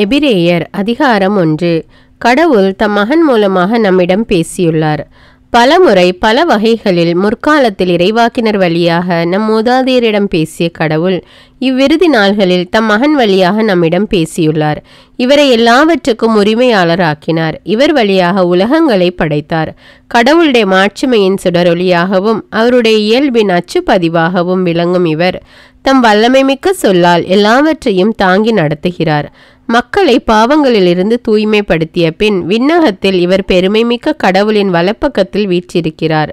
எபிரேயர் அதிகாரம் 1. கடவுள் தம் மகன் மூலமாக நம்மிடம் பேசியுள்ளார். பலமுறை பல வகைகளில் முற்காலத்தில் இறைவாக்கினர் வழியாக நம் மூதாதையரிடம் பேசிய கடவுள் இவ்விறுதி நாள்களில் தம் மகன் வழியாக நம்மிடம் பேசியுள்ளார். இவரை எல்லாவற்றுக்கும் உரிமையாளராக்கினார். இவர் வழியாக உலகங்களை படைத்தார். கடவுளுடைய மாட்சிமையின் சுடரொளியாகவும் அவருடைய இயல்பின் அச்சுப்பதிவாகவும் விளங்கும் இவர் தம் வல்லமை மிக்க சொல்லால் எல்லாவற்றையும் தாங்கி நடத்துகிறார். மக்களை பாவங்களிலிருந்து தூய்மைப்படுத்திய பின் விண்ணகத்தில் இவர் பெருமை மிக்க கடவுளின் வலப்பக்கத்தில் வீற்றிருக்கிறார்.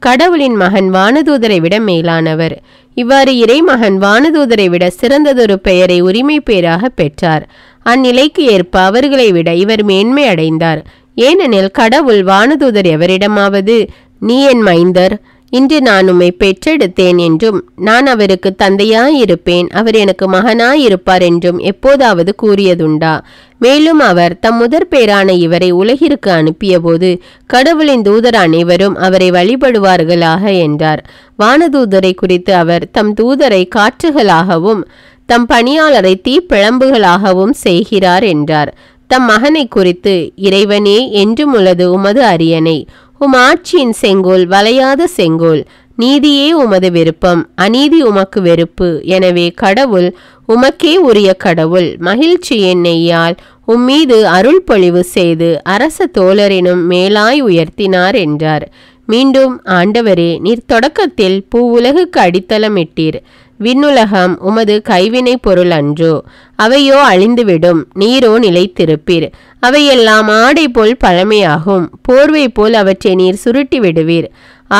கடவுளின் மகன் வானதூதரை விட மேலானவர். இவ்வாறு இறைமகன் வானதூதரை விட சிறந்ததொரு பெயரை உரிமை பேராக பெற்றார். அந்நிலைக்கு ஏற்ப அவர்களை விட இவர் மேன்மை அடைந்தார். ஏனெனில் கடவுள் வானதூதர் எவரிடமாவது நீ என் மைந்தர், இன்று நான் உம்மை பெற்றெடுத்தேன் என்றும் நான் அவருக்கு தந்தையாயிருப்பேன், அவர் எனக்கு மகனாயிருப்பார் என்றும் எப்போதாவது கூறியதுண்டா? மேலும் அவர் தம் முதற் பேரான இவரை உலகிற்கு அனுப்பிய போது கடவுளின் தூதர் அனைவரும் அவரை வழிபடுவார்களாக என்றார். வானதூதரை குறித்து அவர் தம் தூதரை காற்றுகளாகவும் தம் பணியாளரை தீப்பிழம்புகளாகவும் செய்கிறார் என்றார். தம் மகனை குறித்து இறைவனே என்றும் உள்ளது உமது அரியணை, உம் ஆட்சியின் செங்கோல் வளையாத செங்கோல், நீதியே உமது விருப்பம், அநீதி உமக்கு வெறுப்பு. எனவே கடவுள் உமக்கே உரிய கடவுள் மகிழ்ச்சியின் நெய்யால் உம்மீது அருள் பொழிவு செய்து அரச தோழரினும் மேலாய் உயர்த்தினார் என்றார். மீண்டும் ஆண்டவரே, நீர் தொடக்கத்தில் பூவுலகுக்கு அடித்தளமிட்டீர். விண்ணுலகம் உமது கைவினை பொருள் அன்றோ? அவையோ அழிந்துவிடும், நீரோ நிலைத்திருப்பீர். அவையெல்லாம் ஆடை போல் பழமையாகும். போர்வை போல் அவற்றை நீர் சுருட்டி விடுவீர்.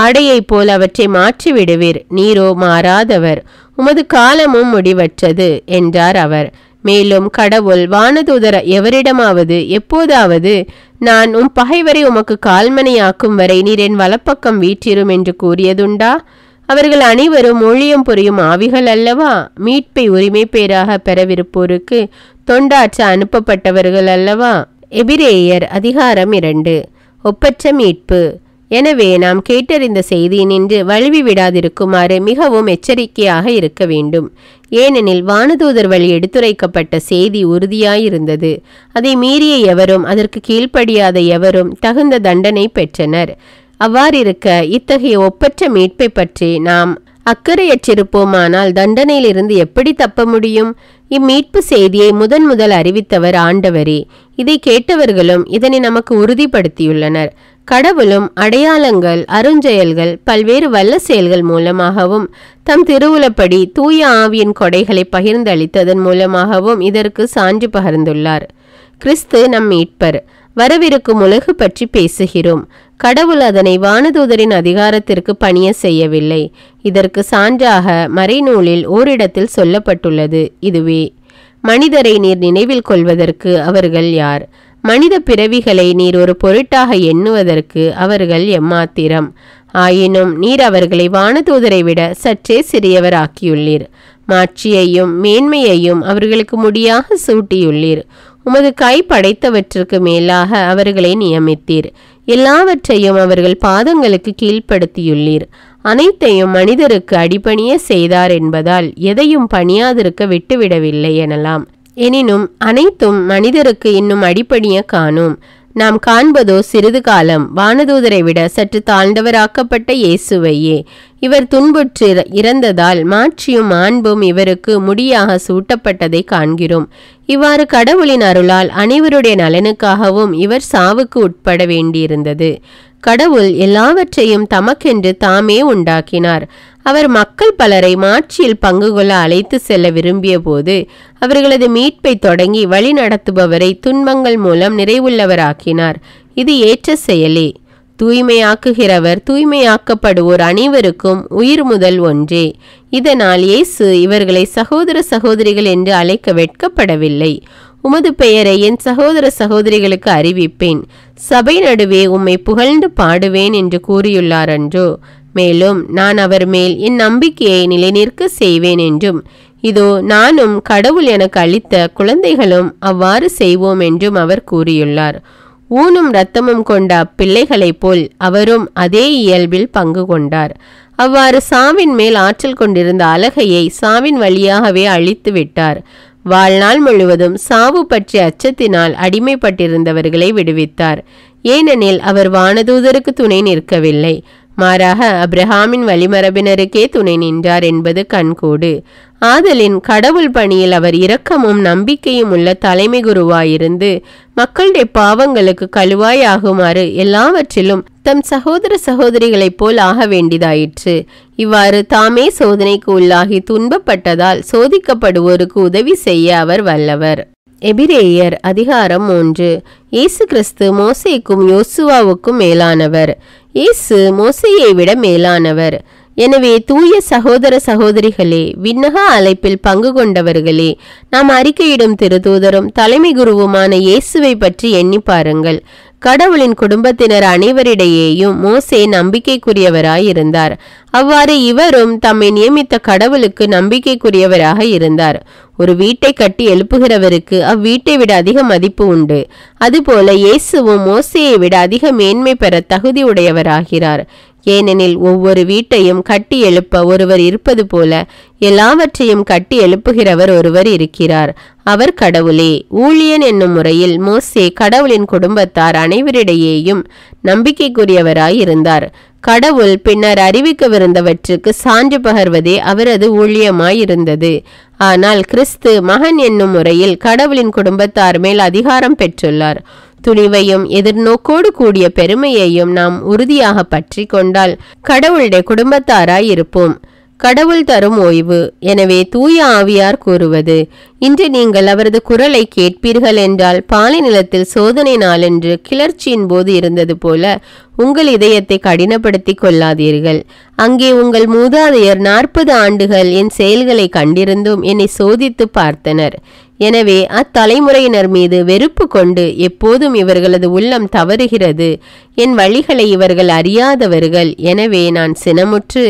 ஆடையைப் போல் அவற்றை மாற்றி விடுவீர். நீரோ மாறாதவர், உமது காலமும் முடிவற்றது என்றார் அவர். மேலும் கடவுள் வானதூதர் எவரிடமாவது எப்போதாவது நான் உம் பகைவரை உமக்கு கால்மனையாக்கும் வரை நீர் என் வலப்பக்கம் வீற்றிரும் என்று கூறியதுண்டா? அவர்கள் அனைவரும் ஊழியம் புரியும் ஆவிகள் அல்லவா? மீட்பை உரிமை பேராக பெறவிருப்போருக்கு தொண்டாற்ற அனுப்பப்பட்டவர்கள் அல்லவா? எபிரேயர் அதிகாரம் 2. ஒப்பற்ற மீட்பு. எனவே நாம் கேட்டறிந்த செய்தியினின்று வழுவி விடாதிருக்குமாறு மிகவும் எச்சரிக்கையாக இருக்க வேண்டும். ஏனெனில் வானதூதர் வழி எடுத்துரைக்கப்பட்ட செய்தி உறுதியாயிருந்தது. அதை மீறிய எவரும் அதற்கு கீழ்ப்படியாத எவரும் தகுந்த தண்டனை பெற்றனர். அவ்வாறிருக்க இத்தகைய ஒப்பற்ற மீட்பை பற்றி நாம் அக்கறையற்றிருப்போமானால் தண்டனையிலிருந்து எப்படி தப்ப முடியும்? இம்மீட்பு செய்தியை முதல் அறிவித்தவர் ஆண்டவரே. இதை கேட்டவர்களும் இதனை நமக்கு உறுதிப்படுத்தியுள்ளனர். கடவுளும் அடையாளங்கள், அருஞ்செயல்கள், பல்வேறு வல்ல செயல்கள் மூலமாகவும் தம் திருவுளப்படி தூய ஆவியின் கொடைகளை பகிர்ந்தளித்ததன் மூலமாகவும் இதற்கு சான்று பகர்ந்துள்ளார். கிறிஸ்து நம் மீட்பர். வரவிருக்கும் உலகு பற்றி பேசுகிறோம். கடவுள் அதனை வானதூதரின் அதிகாரத்திற்கு பணிய செய்யவில்லை. இதற்கு சான்றாக மறைநூலில் ஓரிடத்தில் சொல்லப்பட்டுள்ளது. இதுவே: மனிதரை நீர் நினைவில் கொள்வதற்கு அவர்கள் யார்? மனித பிறவிகளை நீர் ஒரு பொருட்டாக எண்ணுவதற்கு அவர்கள் எம்மாத்திரம்? ஆயினும் நீர் அவர்களை வானதூதரை விட சற்றே சிறியவராக்கியுள்ளீர். மாட்சியையும் மேன்மையையும் அவர்களுக்கு முடியாக சூட்டியுள்ளீர். உமது கை படைத்தவற்றுக்கு மேலாக அவர்களை நியமித்தீர். எல்லாவற்றையும் அவர்கள் பாதங்களுக்கு கீழ்ப்படுத்தியுள்ளீர். அனைத்தையும் மனிதருக்கு அடிபணிய செய்தார் என்பதால் எதையும் பணியாதிருக்க விட்டுவிடவில்லை எனலாம். எனினும் அனைத்தும் மனிதருக்கு இன்னும் அடிபணிய காணோம். நாம் காண்பதோ சிறிது காலம் வானதூதரை விட சற்று தாழ்ந்தவராக்கப்பட்ட இயேசுவையே. இவர் துன்புற்று இறந்ததால் மாட்சியும் மாண்பும் இவருக்கு முடியாக சூட்டப்பட்டதை காண்கிறோம். இவ்வாறு கடவுளின் அருளால் அனைவருடைய நலனுக்காகவும் இவர் சாவுக்கு உட்பட வேண்டியிருந்தது. கடவுள் எல்லாவற்றையும் தமக்கென்று தாமே உண்டாக்கினார். அவர் மக்கள் பலரை மாட்சியில் பங்கு கொள்ள அழைத்து செல்ல விரும்பிய போது அவர்களது மீட்பை தொடங்கி வழி நடத்துபவரை துன்பங்கள் மூலம் நிறைவுள்ளவராக்கினார். இது ஏற்ற செயலே. தூய்மையாக்குகிறவர் தூய்மையாக்கப்படுவோர் அனைவருக்கும் உயிர் முதல் ஒன்றே. இதனால் இயேசு இவர்களை சகோதர சகோதரிகள் என்று அழைக்க வெட்கப்படவில்லை. உமது பெயரை என் சகோதர சகோதரிகளுக்கு அறிவிப்பேன், சபை நடுவே உம்மை புகழ்ந்து பாடுவேன் என்று கூறியுள்ளார் அன்றோ? மேலும் நான் அவர் மேல் என் நம்பிக்கையை நிலைநிற்க செய்வேன் என்றும், இதோ நானும் கடவுள் எனக்கு அளித்த குழந்தைகளும் அவ்வாறு செய்வோம் என்றும் அவர் கூறியுள்ளார். ஊனும் இரத்தமும் கொண்ட அப்பிள்ளைகளைப் போல் அவரும் அதே இயல்பில் பங்கு கொண்டார். அவ்வாறு சாவின் மேல் ஆற்றல் கொண்டிருந்த அலகையை சாவின் வழியாகவே அழித்து விட்டார். வாழ்நாள் முழுவதும் சாவு பற்றிய அச்சத்தினால் அடிமைப்பட்டிருந்தவர்களை விடுவித்தார். ஏனெனில் அவர் வானதூதருக்கு துணை நிற்கவில்லை, மாறாக அப்ரஹாமின் வழிமரபினருக்கே துணை நின்றார் என்பது கண்கூடு. ஆதலின் கடவுள் பணியில் அவர் இரக்கமும் நம்பிக்கையும் உள்ள தலைமை குருவாயிருந்து மக்களுடைய பாவங்களுக்கு கழுவாய் ஆகுமாறு எல்லாவற்றிலும் தம் சகோதர சகோதரிகளைப் போல் ஆக வேண்டியதாயிற்று. இவ்வாறு தாமே சோதனைக்கு உள்ளாகி துன்பப்பட்டதால் சோதிக்கப்படுவோருக்கு உதவி செய்ய அவர் வல்லவர். எபிரேயர் அதிகாரம் 3. இயேசு கிறிஸ்து மோசேக்கும் யோசுவாவுக்கும் மேலானவர். இயேசு மோசேயை விட மேலானவர். எனவே தூய சகோதர சகோதரிகளே, விண்ணக அழைப்பில் பங்கு கொண்டவர்களே, நாம் அறிக்கையிடும் திருதூதரும் தலைமை குருவுமான இயேசுவை பற்றி எண்ணி பாருங்கள். கடவுளின் குடும்பத்தினர் அனைவரிடையேயும் மோசே நம்பிக்கைக்குரியவராயிருந்தார். அவ்வாறு இவரும் தம்மை நியமித்த கடவுளுக்கு நம்பிக்கைக்குரியவராக இருந்தார். ஒரு வீட்டை கட்டி எழுப்புகிறவருக்கு அவ்வீட்டை விட அதிக மதிப்பு உண்டு. அதுபோல இயேசுவும் மோசேயை விட அதிக மேன்மை பெற தகுதி உடையவராகிறார். ஏனெனில் ஒவ்வொரு வீட்டையும் கட்டி எழுப்ப ஒருவர் இருப்பது போல எல்லாவற்றையும் கட்டி எழுப்புகிறவர் ஒருவர் இருக்கிறார், அவர் கடவுளே. ஊழியன் என்னும் முறையில் மோசே கடவுளின் குடும்பத்தார் அனைவரிடையேயும் நம்பிக்கைக்குரியவராய் இருந்தார். கடவுள் பின்னர் அறிவிக்கவிருந்தவற்றுக்கு சான்று பகர்வதே அவரது ஊழியமாயிருந்தது. ஆனால் கிறிஸ்து மகன் என்னும் முறையில் கடவுளின் குடும்பத்தார் மேல் அதிகாரம் பெற்றுள்ளார். துணிவையும் எதிர்நோக்கோடு கூடிய பெருமையையும் நாம் உறுதியாக பற்றி கொண்டால் கடவுளுடைய குடும்பத்தாராய் இருப்போம். கடவுள் தரும் ஓய்வு. எனவே தூய ஆவியார் கூறுவது, இன்று நீங்கள் அவரது குரலை கேட்பீர்கள் என்றால் பாலை நிலத்தில் சோதனை நாளென்று கிளர்ச்சியின் போது இருந்தது போல உங்கள் இதயத்தை கடினப்படுத்தி கொள்ளாதீர்கள். அங்கே உங்கள் மூதாதையர் 40 ஆண்டுகள் என் செயல்களை கண்டிருந்தும் என்னை சோதித்து பார்த்தனர். எனவே அத்தலைமுறையினர் மீது வெறுப்பு கொண்டு எப்போதும் இவர்களது உள்ளம் தவறுகிறது. என் வழிகளை இவர்கள் அறியாதவர்கள். எனவே நான் சினமுற்று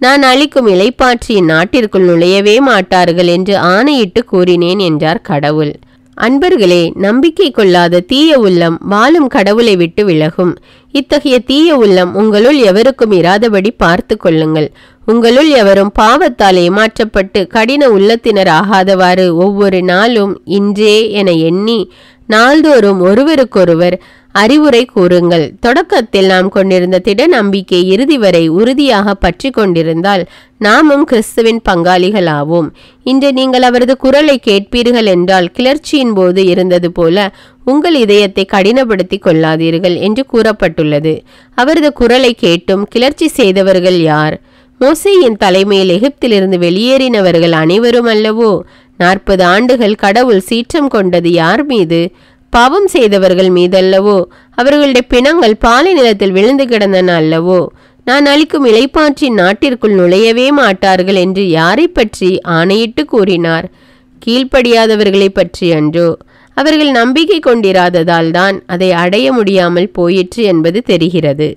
நான் அளிக்கும் இளைப்பாற்றியின் நாட்டிற்குள் நுழையவே மாட்டார்கள் என்று ஆணையிட்டு கூறினேன் என்றார் கடவுள். அன்பர்களே, நம்பிக்கை கொள்ளாத தீய உள்ளம் வாழும் கடவுளை விட்டு விலகும். இத்தகைய தீய உள்ளம் உங்களுள் எவருக்கும் இராதபடி பார்த்து கொள்ளுங்கள். உங்களுள் எவரும் பாவத்தால் ஏமாற்றப்பட்டு கடின உள்ளத்தினர் ஆகாதவாறு ஒவ்வொரு நாளும் இன்றே என எண்ணி நாள்தோறும் ஒருவருக்கொருவர் அறிவுரை கூறுங்கள். தொடக்கத்தில் நாம் கொண்டிருந்த திட நம்பிக்கை இறுதி வரை உறுதியாக பற்றி கொண்டிருந்தால் நாமும் கிறிஸ்துவின் பங்காளிகளாவோம். இன்று நீங்கள் அவரது குரலை கேட்பீர்கள் என்றால் கிளர்ச்சியின் போது இருந்தது போல உங்கள் இதயத்தை கடினப்படுத்தி கொள்ளாதீர்கள் என்று கூறப்பட்டுள்ளது. அவரது குரலை கேட்டும் கிளர்ச்சி செய்தவர்கள் யார்? மோசேயின் தலைமையில் எகிப்திலிருந்து வெளியேறினவர்கள் அனைவரும் அல்லவோ? 40 ஆண்டுகள் கடவுள் சீற்றம் கொண்டது யார் மீது? பாவம் செய்தவர்கள் மீதல்லவோ? அவர்களுடைய பிணங்கள் பாலை நிலத்தில் விழுந்து கிடந்தன அல்லவோ? நான் அளிக்கும் இளைப்பாற்றின் நாட்டிற்குள் நுழையவே மாட்டார்கள் என்று யாரை பற்றி ஆணையிட்டு கூறினார்? கீழ்ப்படியாதவர்களை பற்றி அன்றோ? அவர்கள் நம்பிக்கை கொண்டிராததால் தான் அதை அடைய முடியாமல் போயிற்று என்பது தெரிகிறது.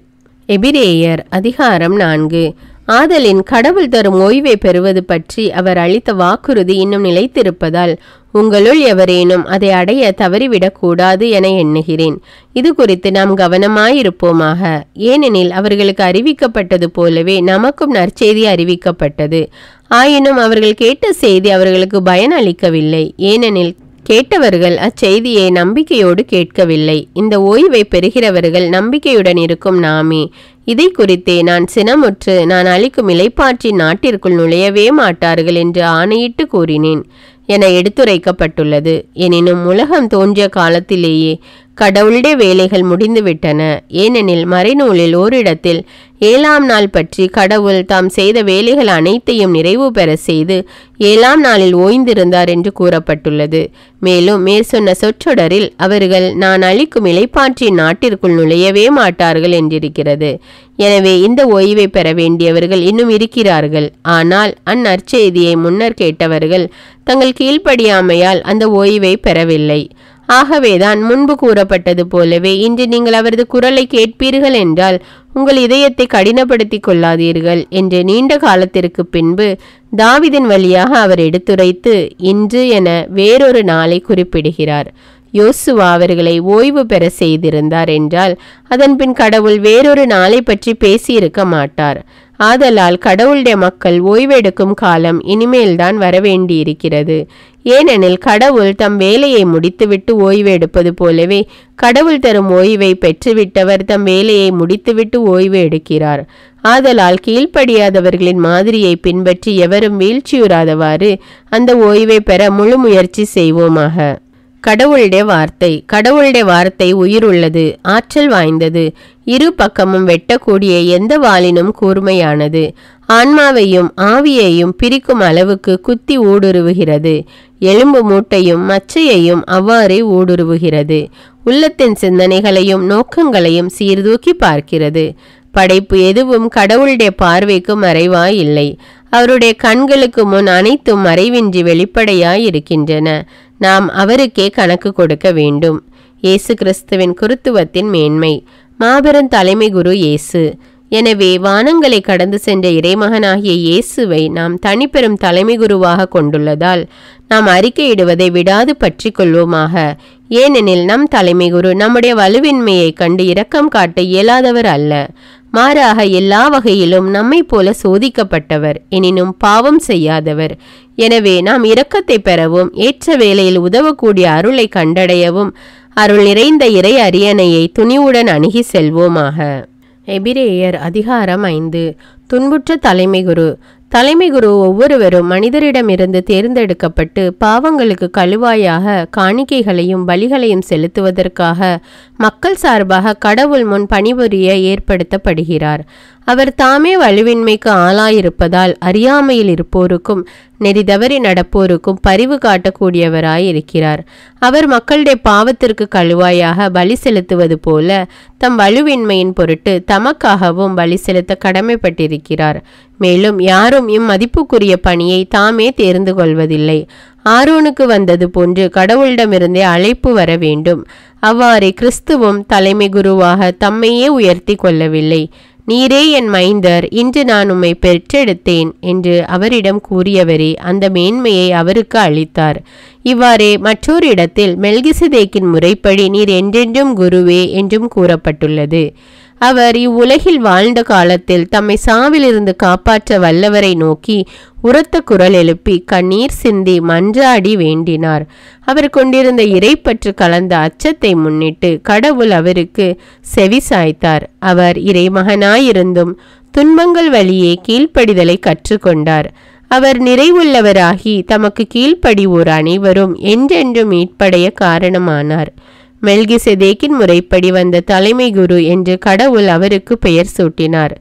எபிரேயர் அதிகாரம் 4. ஆதலின் கடவுள் தரும் ஓய்வை பெறுவது பற்றி அவர் அளித்த வாக்குறுதி இன்னும் நிலைத்திருப்பதால் உங்களுள் எவரேனும் அதை அடைய தவறிவிடக்கூடாது என எண்ணுகிறேன். இது குறித்து நாம் கவனமாயிருப்போமாக. ஏனெனில் அவர்களுக்கு அறிவிக்கப்பட்டது போலவே நமக்கும் நற்செய்தி அறிவிக்கப்பட்டது. ஆயினும் அவர்கள் கேட்ட செய்தி அவர்களுக்கு பயன் அளிக்கவில்லை. ஏனெனில் கேட்டவர்கள் அச்செய்தியை நம்பிக்கையோடு கேட்கவில்லை. இந்த ஓய்வை பெறுகிறவர்கள் நம்பிக்கையுடன் இருக்கும் நாமே. இதை குறித்தே நான் சினமுற்று நான் அளிக்கும் இளைப்பாற்றின் நாட்டிற்குள் நுழையவே மாட்டார்கள் என்று ஆணையிட்டு கூறினேன் என எடுத்துரைக்கப்பட்டுள்ளது. எனினும் உலகம் தோன்றிய காலத்திலேயே கடவுளுடைய வேலைகள் முடிந்துவிட்டன. ஏனெனில் மறைநூலில் ஓரிடத்தில் 7ஆம் நாள் பற்றி கடவுள் தாம் செய்த வேலைகள் அனைத்தையும் நிறைவு பெற செய்து 7ஆம் நாளில் ஓய்ந்திருந்தார் என்று கூறப்பட்டுள்ளது. மேலும் மேற்சொன்ன சொற்றொடரில் அவர்கள் நான் அளிக்கும் இளைப்பாற்றின் நாட்டிற்குள் நுழையவே மாட்டார்கள் என்றிருக்கிறது. எனவே இந்த ஓய்வை பெற வேண்டியவர்கள் இன்னும் இருக்கிறார்கள். ஆனால் அந்நற்செய்தியை முன்னர் கேட்டவர்கள் தங்கள் கீழ்ப்படியாமையால் அந்த ஓய்வை பெறவில்லை. ஆகவேதான் முன்பு கூறப்பட்டது போலவே இன்று நீங்கள் அவரது குரலை கேட்பீர்கள் என்றால் உங்கள் இதயத்தை கடினப்படுத்தி கொள்ளாதீர்கள் என்று நீண்ட காலத்திற்கு பின்பு தாவீதின் வழியாக அவர் எடுத்துரைத்து இன்று என வேறொரு நாளை குறிப்பிடுகிறார். யோசுவா அவர்களை ஓய்வு பெற செய்திருந்தார் என்றால் அதன்பின் கடவுள் வேறொரு நாளை பற்றி பேசியிருக்க மாட்டார். ஆதலால் கடவுளுடைய மக்கள் ஓய்வெடுக்கும் காலம் இனிமேல்தான் வரவேண்டியிருக்கிறது. ஏனெனில் கடவுள் தம் வேலையை முடித்துவிட்டு ஓய்வு எடுப்பது போலவே கடவுள் தரும் ஓய்வை பெற்றுவிட்டவர் தம் வேலையை முடித்துவிட்டு ஓய்வு எடுக்கிறார். ஆதலால் கீழ்ப்படியாதவர்களின் மாதிரியை பின்பற்றி எவரும் வீழ்ச்சியுறாதவாறு அந்த ஓய்வை பெற முழு முயற்சி செய்வோமாக. கடவுளுடைய வார்த்தை உயிருள்ளது, ஆற்றல் வாய்ந்தது, இரு பக்கமும் வெட்டக்கூடிய எந்த வாளினும் கூர்மையானது, ஆன்மாவையும் ஆவியையும் பிரிக்கும் அளவுக்கு குத்தி ஊடுருவுகிறது, எலும்பு மூட்டையும் மச்சையையும் அவ்வாறே ஊடுருவுகிறது, உள்ளத்தின் சிந்தனைகளையும் நோக்கங்களையும் சீர்தூக்கி பார்க்கிறது. படைப்பு எதுவும் கடவுளுடைய பார்வைக்கு மறைவாய் இல்லை. அவருடைய கண்களுக்கு முன் அனைத்தும் மறைவின்றி வெளிப்படையாய் இருக்கின்றன. நாம் அவருக்கே கணக்கு கொடுக்க வேண்டும். இயேசு கிறிஸ்துவின் குருத்துவத்தின் மேன்மை. மாபெரும் தலைமை குரு இயேசு. எனவே வானங்களை கடந்து சென்ற இறைமகனாகிய இயேசுவை நாம் தனிப்பெரும் தலைமை குருவாக கொண்டுள்ளதால் நாம் அறிக்கையிடுவதை விடாது பற்றி கொள்வோமாக. ஏனெனில் நம் தலைமை குரு நம்முடைய வலுவின்மையை கண்டு இரக்கம் காட்ட இயலாதவர் அல்ல. மாறாக எல்லா வகையிலும் நம்மை போல சோதிக்கப்பட்டவர், எனினும் பாவம் செய்யாதவர். எனவே நாம் இரக்கத்தை பெறவும் ஏற்ற வேளையில் உதவக்கூடிய அருளை கண்டடையவும் அருள் நிறைந்த இறை அரியணையை துணிவுடன் அணுகி செல்வோமாக. எபிரேயர் அதிகாரம் 5. துன்புற்ற தலைமை குரு. தலைமை குரு ஒவ்வொருவரும் மனிதரிடமிருந்து தேர்ந்தெடுக்கப்பட்டு பாவங்களுக்கு கழுவாயாக காணிக்கைகளையும் பலிகளையும் செலுத்துவதற்காக மக்கள் சார்பாக கடவுள் முன் பணிபுரிய ஏற்படுத்தப்படுகிறார். அவர் தாமே வலுவின்மைக்கு ஆளாயிருப்பதால் அறியாமையில் இருப்போருக்கும் நெறி தவறி நடப்போருக்கும் பரிவு காட்டக்கூடியவராயிருக்கிறார். அவர் மக்களுடைய பாவத்திற்கு கழுவாயாக பலி செலுத்துவது போல தம் வலுவின்மையின் பொருட்டு தமக்காகவும் பலி செலுத்த கடமைப்பட்டிருக்கிறார். மேலும் யாரும் இம்மதிப்புக்குரிய பணியை தாமே தேர்ந்து கொள்வதில்லை. ஆரோனுக்கு வந்தது போன்று கடவுளிடமிருந்தே அழைப்பு வர வேண்டும். அவ்வாறே கிறிஸ்துவும் தலைமை குருவாக தம்மையே உயர்த்தி கொள்ளவில்லை. நீரே என் மைந்தர், இன்று நான் உம்மை பெற்றெடுத்தேன் என்று அவரிடம் கூறியவரே அந்த மேன்மையை அவருக்கு அளித்தார். இவ்வாறே மற்றொரு இடத்தில் மெல்கிசதேக்கின் முறைப்படி நீர் என்றென்றும் குருவே என்றும் கூறப்பட்டுள்ளது. அவர் இவ்வுலகில் வாழ்ந்த காலத்தில் தம்மை சாவிலிருந்து காப்பாற்ற வல்லவரை நோக்கி உரத்த குரல் எழுப்பி கண்ணீர் சிந்தி மன்றாடி வேண்டினார். அவர் கொண்டிருந்த இறைப்பற்று கலந்த அச்சத்தை முன்னிட்டு கடவுள் அவருக்கு செவி சாய்த்தார். அவர் இறைமகனாயிருந்தும் துன்பங்கள் வழியே கீழ்ப்படிதலை கற்றுக்கொண்டார். அவர் நிறைவுள்ளவராகி தமக்கு கீழ்ப்படிவோர் அனைவரும் என்றென்றும் மீட்படைய காரணமானார். மெல்கிசதேக்கின் முறைப்படி வந்த தலைமை குரு என்று கடவுள் அவருக்கு பெயர் சூட்டினார்.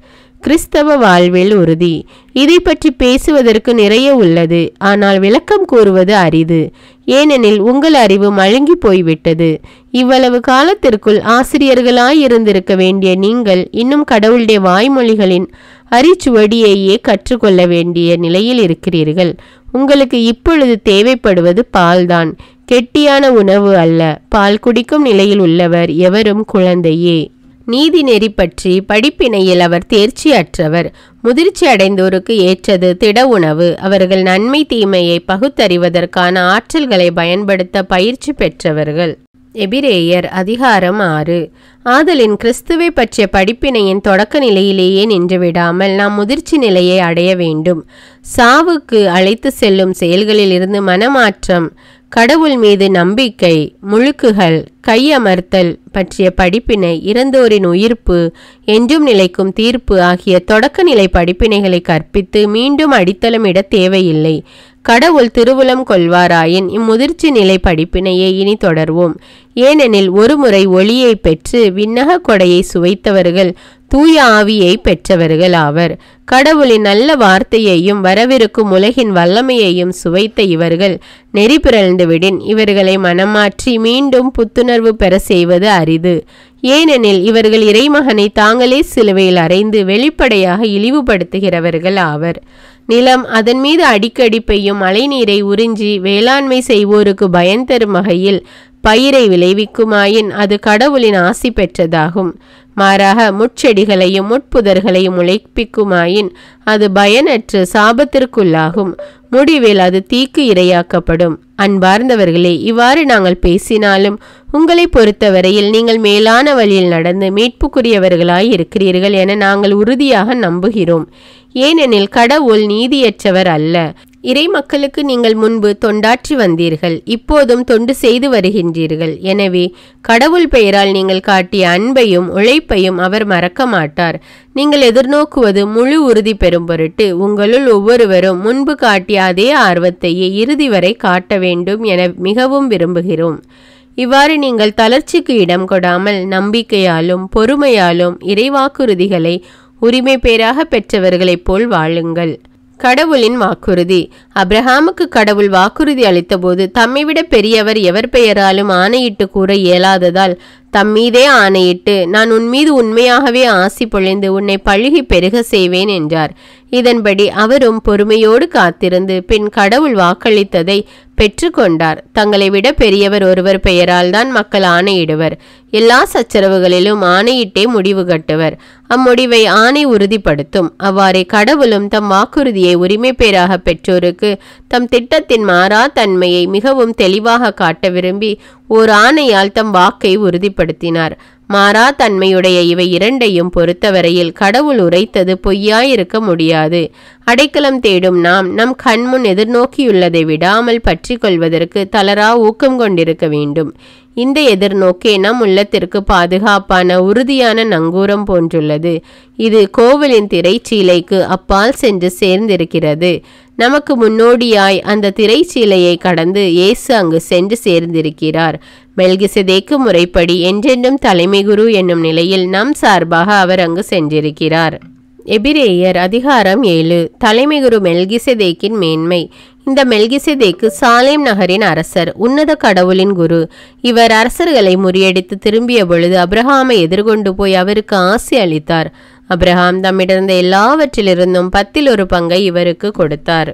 கிறிஸ்தவ வாழ்வில் உறுதி. இதை பற்றி பேசுவதற்கு நிறைய உள்ளது, ஆனால் விளக்கம் கூறுவது அரிது. ஏனெனில் உங்கள் அறிவு மழுங்கி போய்விட்டது. இவ்வளவு காலத்திற்குள் ஆசிரியர்களாயிருந்திருக்க வேண்டிய நீங்கள் இன்னும் கடவுளுடைய வாய்மொழிகளின் அரிச்சுவடியையே கற்றுக்கொள்ள வேண்டிய நிலையில் இருக்கிறீர்கள். உங்களுக்கு இப்பொழுது தேவைப்படுவது பால்தான், கெட்டியான உணவு அல்ல. பால் குடிக்கும் நிலையில் உள்ளவர் எவரும் குழந்தையே. நீதி நெறி பற்றி படிப்பினையில் அவர் தேர்ச்சி அற்றவர். முதிர்ச்சி அடைந்தோருக்கு ஏற்றது திட உணவு. அவர்கள் நன்மை தீமையை பகுத்தறிவதற்கான ஆற்றல்களை பயன்படுத்த பயிற்சி பெற்றவர்கள். எபிரேயர் அதிகாரம் 6. ஆதலின் கிறிஸ்துவை பற்றிய படிப்பினையின் தொடக்க நிலையிலேயே நின்றுவிடாமல் நாம் முதிர்ச்சி நிலையை அடைய வேண்டும். சாவுக்கு அழைத்து செல்லும் செயல்களில் இருந்து மனமாற்றம், கடவுள் மீது நம்பிக்கை, முழுக்குகள், கையமர்த்தல் பற்றிய படிப்பினை, இறந்தோரின் உயிர்ப்பு, என்றும் நிலைக்கும் தீர்ப்பு ஆகிய தொடக்க நிலை படிப்பினைகளை கற்பித்து மீண்டும் அடித்தளமிட தேவையில்லை. கடவுள் திருவுளம் கொள்வாராயின் இம்முதிர்ச்சி நிலை படிப்பினையை இனி தொடர்வோம். ஏனெனில் ஒருமுறை ஒளியை பெற்று விண்ணக கொடையை சுவைத்தவர்கள் தூய ஆவியை பெற்றவர்கள் ஆவர். கடவுளின் நல்ல வார்த்தையையும் வரவிருக்கும் உலகின் வல்லமையையும் சுவைத்த இவர்கள் நெறி பிறழ்ந்துவிடின் இவர்களை மனமாற்றி மீண்டும் புத்துணர்வு பெற செய்வது அரிது. ஏனெனில் இவர்கள் இறைமகனை தாங்களே சிலுவையில் அறைந்து வெளிப்படையாக இழிவுபடுத்துகிறவர்கள் ஆவர். நிலம் அதன் மீது அடிக்கடி பெய்யும் மழைநீரை உறிஞ்சி வேளாண்மை செய்வோருக்கு பயன் தரும் வகையில் பயிரை விளைவிக்குமாயின் அது கடவுளின் ஆசி பெற்றதாகும். மாறாக முட்செடிகளையும் முட்புதர்களையும் முளைப்பிக்குமாயின் அது பயனற்று சாபத்திற்குள்ளாகும். முடிவில் அது தீக்கு இரையாக்கப்படும். அன்பார்ந்தவர்களே, இவ்வாறு நாங்கள் பேசினாலும் உங்களை பொறுத்தவரையில் நீங்கள் மேலான வழியில் நடந்து மீட்புக்குரியவர்களாய் இருக்கிறீர்கள் என நாங்கள் உறுதியாக நம்புகிறோம். ஏனெனில் கடவுள் நீதியற்றவர் அல்ல. இறை மக்களுக்கு நீங்கள் முன்பு தொண்டாற்றி வந்தீர்கள், இப்போதும் தொண்டு செய்து வருகின்றீர்கள். எனவே கடவுள் பெயரால் நீங்கள் காட்டிய அன்பையும் உழைப்பையும் அவர் மறக்க மாட்டார். நீங்கள் எதிர்நோக்குவது முழு உறுதி பெறும் பொருட்டு உங்களுள் ஒவ்வொருவரும் முன்பு காட்டிய அதே ஆர்வத்தையே இறுதி வரை காட்ட வேண்டும் என மிகவும் விரும்புகிறோம். இவ்வாறு நீங்கள் தளர்ச்சிக்கு இடம் கொடாமல் நம்பிக்கையாலும் பொறுமையாலும் இறைவாக்குறுதிகளை உரிமை பேராக பெற்றவர்களைப் போல் வாழுங்கள். கடவுளின் வாக்குறுதி. அப்ரஹாமுக்கு கடவுள் வாக்குறுதி அளித்தபோது தம்மை விட பெரியவர் எவர் பெயராலும் ஆணையிட்டு கூற இயலாததால் தம்மீதே ஆணையிட்டு, நான் உன்மீது உண்மையாகவே ஆசி பொழிந்து உன்னை பழுகி பெருக செய்வேன் என்றார். இதன்படி அவரும் பொறுமையோடு காத்திருந்து பின் கடவுள் வாக்களித்ததை பெற்று கொண்டார். தங்களை விட பெரியவர் ஒருவர் பெயரால் தான் மக்கள் ஆணையிடுவர். எல்லா சச்சரவுகளிலும் ஆணையிட்டே முடிவு கட்டுவர். அம்முடிவை ஆணை உறுதிப்படுத்தும். அவ்வாறே கடவுளும் தம் வாக்குறுதியை உரிமை பேராக பெற்றோருக்கு தம் திட்டத்தின் மாறா தன்மையை மிகவும் தெளிவாக காட்ட விரும்பி ஓர் ஆணையால் தம் வாக்கை உறுதிப்படுத்தினார். மாறா தன்மையுடைய இவை இரண்டையும் பொறுத்தவரையில் கடவுள் உரைத்தது பொய்யாயிருக்க முடியாது. அடைக்கலம் தேடும் நாம் நம் கண்முன் எதிர்நோக்கியுள்ளதை விடாமல் பற்றி கொள்வதற்கு தளரா ஊக்கம் கொண்டிருக்க வேண்டும். இந்த எதிர்நோக்கே நம் உள்ளத்திற்கு பாதுகாப்பான உறுதியான நங்கூரம் போன்றுள்ளது. இது கோவிலின் திரைச்சீலைக்கு அப்பால் சென்று சேர்ந்திருக்கிறது. நமக்கு முன்னோடியாய் அந்த திரைச்சீலையை கடந்து இயேசு அங்கு சென்று சேர்ந்திருக்கிறார். மெல்கிசேதேக்கு முறைப்படி என்றென்றும் தலைமை குரு என்னும் நிலையில் நம் சார்பாக அவர் அங்கு சென்றிருக்கிறார். எபிரேயர் அதிகாரம் 7. தலைமை குரு மெல்கிசேதேக்கின் மேன்மை. இந்த மெல்கிசேதேக்கு சாலேம் நகரின் அரசர், உன்னத கடவுளின் குரு. இவர் அரசர்களை முறியடித்து திரும்பிய பொழுது அப்ரஹாமை எதிர்கொண்டு போய் அவருக்கு ஆசி அளித்தார். அப்ரஹாம் தம்மிடந்த எல்லாவற்றிலிருந்தும் 10 பங்கை இவருக்கு கொடுத்தார்.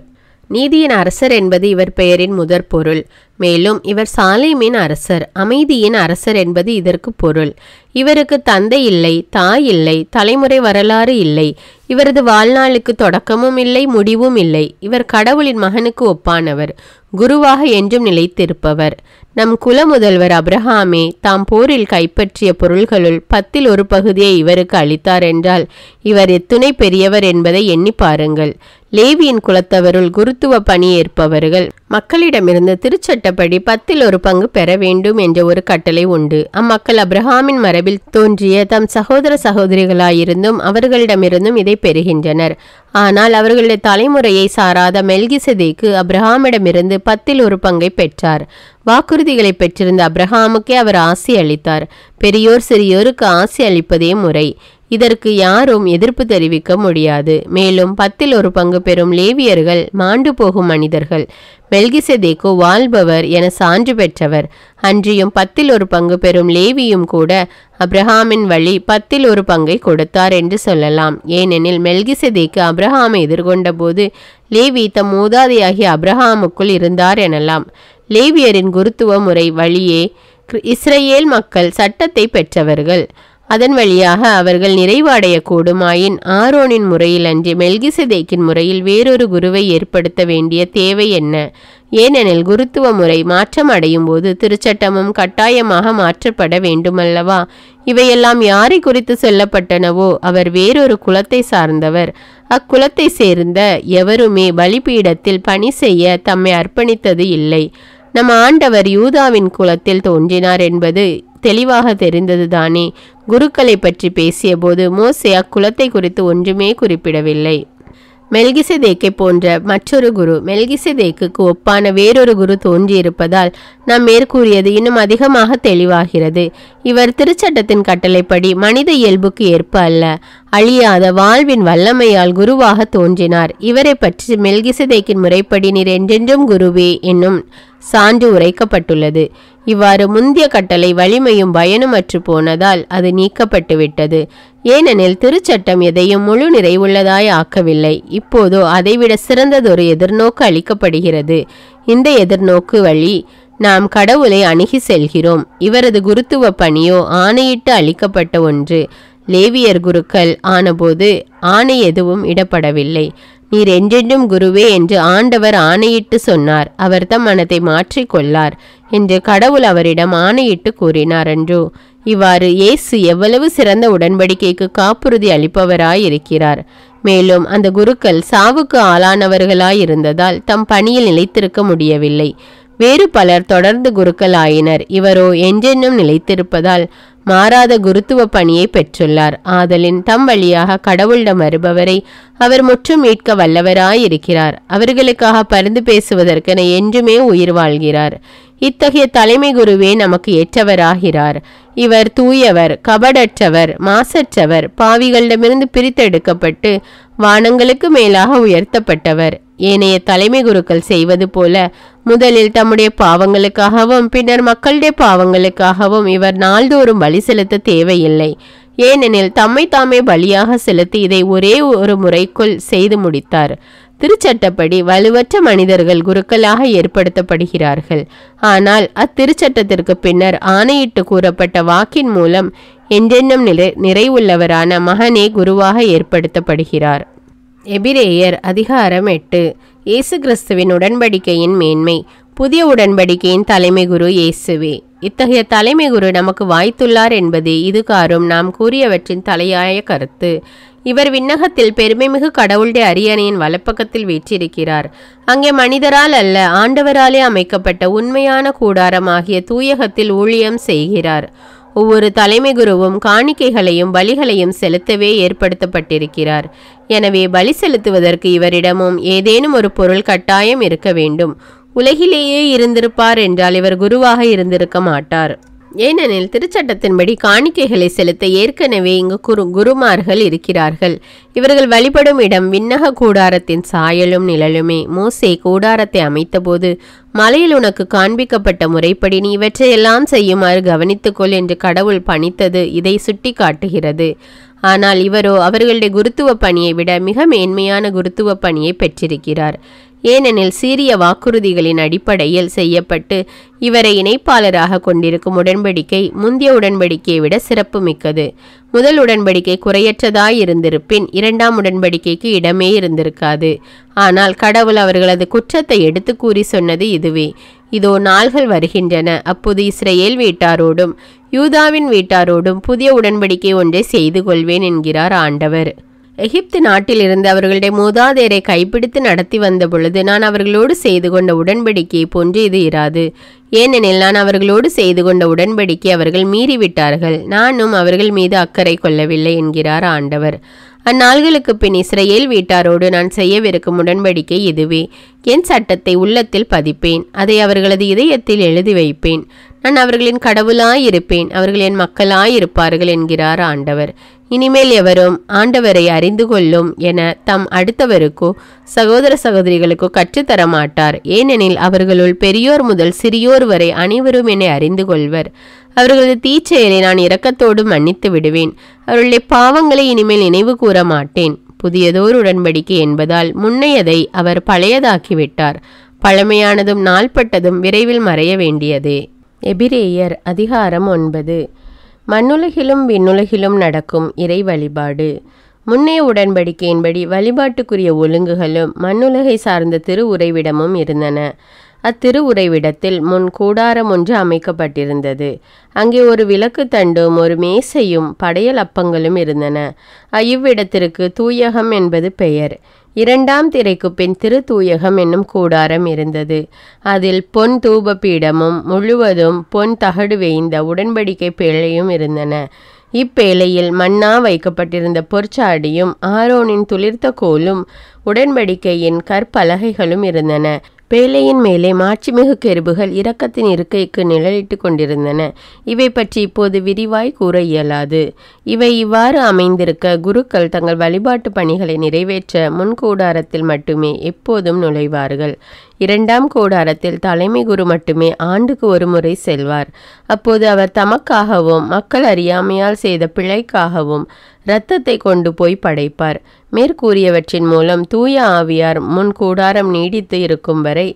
நீதியின் அரசர் என்பது இவர் பெயரின் முதற் பொருள். மேலும் இவர் சாலேமின் அரசர், அமைதியின் அரசர் என்பது இதற்கு பொருள். இவருக்கு தந்தை இல்லை, தாய் இல்லை, தலைமுறை வரலாறு இல்லை. இவரது வாழ்நாளுக்கு தொடக்கமும் இல்லை, முடிவும் இல்லை. இவர் கடவுளின் மகனுக்கு ஒப்பானவர், குருவாக என்றும் நிலைத்திருப்பவர். நம் குல முதல்வர் அப்ரஹாமே தாம் போரில் கைப்பற்றிய பொருள்களுள் 10 பகுதியை இவருக்கு அளித்தார் என்றால் இவர் எத்துணை பெரியவர் என்பதை எண்ணி பாருங்கள். லேவியின் குலத்தவருள் குருத்துவ பணி ஏற்பவர்கள் மக்களிடமிருந்து திருச்சட்டப்படி 10 பங்கு பெற வேண்டும் என்ற ஒரு கட்டளை உண்டு. அம்மக்கள் அப்ரஹாமின் மரபில் தோன்றிய தம் சகோதர சகோதரிகளாயிருந்தும் அவர்களிடமிருந்தும் இதை பெறுகின்றனர். ஆனால் அவர்களுடைய தலைமுறையை சாராத மெல்கிசேதேக்கு அப்ரஹாமிடமிருந்து 10 பங்கை பெற்றார். வாக்குறுதிகளை பெற்றிருந்த அப்ரஹாமுக்கே அவர் ஆசி அளித்தார். பெரியோர் சிறியோருக்கு ஆசி அளிப்பதே முறை. இதற்கு யாரும் எதிர்ப்பு தெரிவிக்க முடியாது. மேலும் 10 பங்கு பெறும் லேவியர்கள் மாண்டு போகும் மனிதர்கள். மெல்கிசேதேக்கோ வாழ்பவர் என சான்று பெற்றவர். அன்றியும் 10 பங்கு பெறும் லேவியும் கூட அப்ரஹாமின் வழி 10 பங்கை கொடுத்தார் என்று சொல்லலாம். ஏனெனில் மெல்கிசேதேக்கு அப்ரஹாமை எதிர்கொண்ட போது லேவி தம் மூதாதையாகிய அப்ரஹாமுக்குள் இருந்தார் எனலாம். லேவியரின் குருத்துவ முறை வழியே இஸ்ரேல் மக்கள் சட்டத்தை பெற்றவர்கள். அதன் வழியாக அவர்கள் நிறைவு அடையக்கூடுமாயின் ஆரோனின் முறையில் அன்றி மெல்கிசேதேக்கின் முறையில் வேறொரு குருவை ஏற்படுத்த வேண்டிய தேவை என்ன? ஏனெனில் குருத்துவ முறை மாற்றம் அடையும் போது திருச்சட்டமும் கட்டாயமாக மாற்றப்பட வேண்டுமல்லவா? இவையெல்லாம் யாரை குறித்து சொல்லப்பட்டனவோ அவர் வேறொரு குலத்தை சார்ந்தவர். அக்குலத்தை சேர்ந்த எவருமே பலிபீடத்தில் பணி செய்ய தம்மை அர்ப்பணித்தது இல்லை. நம் ஆண்டவர் யூதாவின் குலத்தில் தோன்றினார் என்பது தெளிவாக தெரிந்தது தானே. குருக்களை பற்றி பேசிய போது மோசே அக்குலத்தை குறித்து ஒன்றுமே குறிப்பிடவில்லை. மெல்கிசேதேக்கை போன்ற மற்றொரு குரு, மெல்கிசேதேக்குக்கு ஒப்பான வேறொரு குரு தோன்றியிருப்பதால் நாம் மேற்கூறியது இன்னும் அதிகமாக தெளிவாகிறது. இவர் திருச்சட்டத்தின் கட்டளைப்படி மனித இயல்புக்கு ஏற்ப அல்ல, அழியாத வாழ்வின் வல்லமையால் குருவாக தோன்றினார். இவரை பற்றி மெல்கிசேதேக்கின் முறைப்படி நீர் என்றென்றும் குருவே என்னும் சான்று உரைக்கப்பட்டுள்ளது. இவ்வாறு முந்திய கட்டளை வலிமையும் பயனுமற்று போனதால் அது நீக்கப்பட்டுவிட்டது. ஏனெனில் திருச்சட்டம் எதையும் முழு நிறைவுள்ளதாய் ஆக்கவில்லை. இப்போதோ அதைவிட சிறந்ததொரு எதிர்நோக்கு அளிக்கப்படுகிறது. இந்த எதிர்நோக்கு வழி நாம் கடவுளை அணுகி செல்கிறோம். இவரது குருத்துவ பணியோ ஆணையிட்டு அளிக்கப்பட்ட ஒன்று. லேவியர் குருக்கள் ஆனபோது ஆணை எதுவும் இடப்படவில்லை. நீர் என்றென்றும் குருவே என்று ஆண்டவர் ஆணையிட்டு சொன்னார். அவர் தம் மனத்தை மாற்றிக்கொள்ளார் என்று கடவுள் அவரிடம் ஆணையிட்டு கூறினார் அன்றோ. இவ்வாறு இயேசு எவ்வளவு சிறந்த உடன்படிக்கைக்கு காப்புறுதி அளிப்பவராயிருக்கிறார். மேலும் அந்த குருக்கள் சாவுக்கு ஆளானவர்களாயிருந்ததால் தம் பணியில் நிலைத்திருக்க முடியவில்லை. வேறு பலர் தொடர்ந்து குருக்கள் ஆயினர். இவரோ என்றென்னும் நிலைத்திருப்பதால் மாறாத குருத்துவ பணியை பெற்றுள்ளார். ஆதலின் தம் வழியாக கடவுளிடம் வருபவரை அவர் முற்றும் மீட்க வல்லவராயிருக்கிறார். அவர்களுக்காக பரிந்து பேசுவதற்கென என்றுமே உயிர் வாழ்கிறார். இத்தகைய தலைமை குருவே நமக்கு ஏற்றவராகிறார். இவர் தூயவர், கபடற்றவர், மாசற்றவர், பாவிகளிடமிருந்து பிரித்தெடுக்கப்பட்டு வானங்களுக்கு மேலாக உயர்த்தப்பட்டவர். ஏனைய தலைமை குருக்கள் செய்வது போல முதலில் தம்முடைய பாவங்களுக்காகவும் பின்னர் மக்களுடைய பாவங்களுக்காகவும் இவர் நாள்தோறும் பலி செலுத்த தேவையில்லை. ஏனெனில் தம்மை தாமே பலியாக செலுத்தி இதை ஒரே ஒரு முறைக்குள் செய்து முடித்தார். திருச்சட்டப்படி வலுவற்ற மனிதர்கள் குருக்களாக ஏற்படுத்தப்படுகிறார்கள். ஆனால் அத்திருச்சட்டத்திற்கு பின்னர் ஆணையிட்டு கூறப்பட்ட வாக்கின் மூலம் என்றென்னும் நிறைவுள்ளவரான மகனே குருவாக ஏற்படுத்தப்படுகிறார். எபிரேயர் அதிகாரம் 8. இயேசு கிறிஸ்துவின் உடன்படிக்கையின் மேன்மை. புதிய உடன்படிக்கையின் தலைமை குரு இயேசுவே. இத்தகைய தலைமை குரு நமக்கு வாய்த்துள்ளார் என்பதே இதுகாரும் நாம் கூறியவற்றின் தலையாய கருத்து. இவர் விண்ணகத்தில் பெருமைமிகு கடவுளுடைய அரியணையின் வலப்பக்கத்தில் வீற்றிருக்கிறார். அங்கே மனிதரால் அல்ல ஆண்டவராலே அமைக்கப்பட்ட உண்மையான கூடாரமாகிய தூயகத்தில் ஊழியம் செய்கிறார். ஒவ்வொரு தலைமை குருவும் காணிக்கைகளையும் பலிகளையும் செலுத்தவே ஏற்படுத்தப்பட்டிருக்கிறார். எனவே பலி செலுத்துவதற்கு இவரிடமும் ஏதேனும் ஒரு பொருள் கட்டாயம் இருக்க வேண்டும். உலகிலேயே இருந்திருப்பார் என்றால் இவர் குருவாக இருந்திருக்க மாட்டார். ஏனெனில் திருச்சட்டத்தின்படி காணிக்கைகளை செலுத்த ஏற்கனவே இங்கு குருமார்கள் இருக்கிறார்கள். இவர்கள் வழிபடும் இடம் விண்ணக கூடாரத்தின் சாயலும் நிழலுமே. மோசே கூடாரத்தை அமைத்தபோது மலையில் உனக்கு காண்பிக்கப்பட்ட முறைப்படி நீ இவற்றையெல்லாம் செய்யுமாறு கவனித்துக்கொள் என்று கடவுள் பணித்தது இதை சுட்டி காட்டுகிறது. ஆனால் இவரோ அவர்களுடைய குருத்துவ பணியை விட மிக மேன்மையான குருத்துவ பணியை பெற்றிருக்கிறார். ஏனெனில் சீரிய வாக்குறுதிகளின் அடிப்படையில் செய்யப்பட்டு இவரை இணைப்பாளராக கொண்டிருக்கும் உடன்படிக்கை முந்தைய உடன்படிக்கையை விட சிறப்பு மிக்கது. முதல் உடன்படிக்கை குறையற்றதாய் இருந்திருப்பின் இரண்டாம் உடன்படிக்கைக்கு இடமே இருந்திருக்காது. ஆனால் கடவுள் அவர்களது குற்றத்தை எடுத்து கூறி சொன்னது இதுவே. இதோ நாள்கள் வருகின்றன, அப்போது இஸ்ரேல் வீட்டாரோடும் யூதாவின் வீட்டாரோடும் புதிய உடன்படிக்கை ஒன்றை செய்து கொள்வேன் என்கிறார் ஆண்டவர். எகிப்து நாட்டிலிருந்து அவர்களுடைய மூதாதையரை கைப்பிடித்து நடத்தி வந்த பொழுது நான் அவர்களோடு செய்து கொண்ட உடன்படிக்கையை போன்று இது இராது. ஏனெனில் நான் அவர்களோடு செய்து கொண்ட உடன்படிக்கை அவர்கள் மீறிவிட்டார்கள், நானும் அவர்கள் மீது அக்கறை கொள்ளவில்லை என்கிறார் ஆண்டவர். அந்நாள்களுக்கு பின் இஸ்ரேல் வீட்டாரோடு நான் செய்யவிருக்கும் உடன்படிக்கை இதுவே. என் சட்டத்தை உள்ளத்தில் பதிப்பேன், அதை அவர்களது இதயத்தில் எழுதி வைப்பேன். நான் அவர்களின் கடவுளாயிருப்பேன், அவர்கள் என் மக்களாயிருப்பார்கள் என்கிறார் ஆண்டவர். இனிமேல் எவரும் ஆண்டவரை அறிந்து கொள்ளும் என தம் அடுத்தவருக்கோ சகோதர சகோதரிகளுக்கோ கற்றுத்தர மாட்டார். ஏனெனில் அவர்களுள் பெரியோர் முதல் சிறியோர் வரை அனைவரும் என்னை அறிந்து கொள்வர். அவர்களது தீச்செயலை நான் இரக்கத்தோடு மன்னித்து விடுவேன். அவர்களுடைய பாவங்களை இனிமேல் நினைவு கூற மாட்டேன். புதியதோர் உடன்படிக்கை என்பதால் முன்னையதை அவர் பழையதாக்கிவிட்டார். பழமையானதும் நாள்பட்டதும் விரைவில் மறைய வேண்டியதே. எபிரேயர் அதிகாரம் 9. மண்ணுலகிலும் விண்ணுலகிலும் நடக்கும் இறை வழிபாடு. முன்னைய உடன்படிக்கையின்படி வழிபாட்டுக்குரிய ஒழுங்குகளும் மண்ணுலகை சார்ந்த திரு உறைவிடமும் இருந்தன. அத்திரு உறைவிடத்தில் முன் கூடாரம் ஒன்று அமைக்கப்பட்டிருந்தது. அங்கே ஒரு விளக்கு தண்டும் ஒரு மேசையும் படையல் அப்பங்களும் இருந்தன. இவ்விடத்திற்கு தூயகம் என்பது பெயர். இரண்டாம் திரைக்கு பின் திரு தூயகம் என்னும் கூடாரம் இருந்தது. அதில் பொன் தூப பீடமும் முழுவதும் பொன் தகடு வேய்ந்த உடன்படிக்கை பேழையும் இருந்தன. இப்பேழையில் மன்னா வைக்கப்பட்டிருந்த பொற்சாடியும் ஆரோனின் துளிர்த்த கோலும் உடன்படிக்கையின் கற்பலகைகளும் இருந்தன. பேழையின் மேலே மாட்சிமிகு கெருபுகள் இரக்கத்தின் இருக்கைக்கு நிழலிட்டு கொண்டிருந்தன. இவை பற்றி இப்போது விரிவாய் கூற இயலாது. இவை இவ்வாறு அமைந்திருக்க குருக்கள் தங்கள் வழிபாட்டு பணிகளை நிறைவேற்ற முன்கூடாரத்தில் மட்டுமே எப்போதும் நுழைவார்கள். இரண்டாம் கூடாரத்தில் தலைமை குரு மட்டுமே ஆண்டுக்கு ஒரு முறை செல்வார். அப்போது அவர் தமக்காகவும் மக்கள் அறியாமையால் செய்த பிழைக்காகவும் இரத்தத்தை கொண்டு போய் படைப்பார். மேற்கூறியவற்றின் மூலம் தூய ஆவியார் முன் கூடாரம் நீடித்து இருக்கும் வரை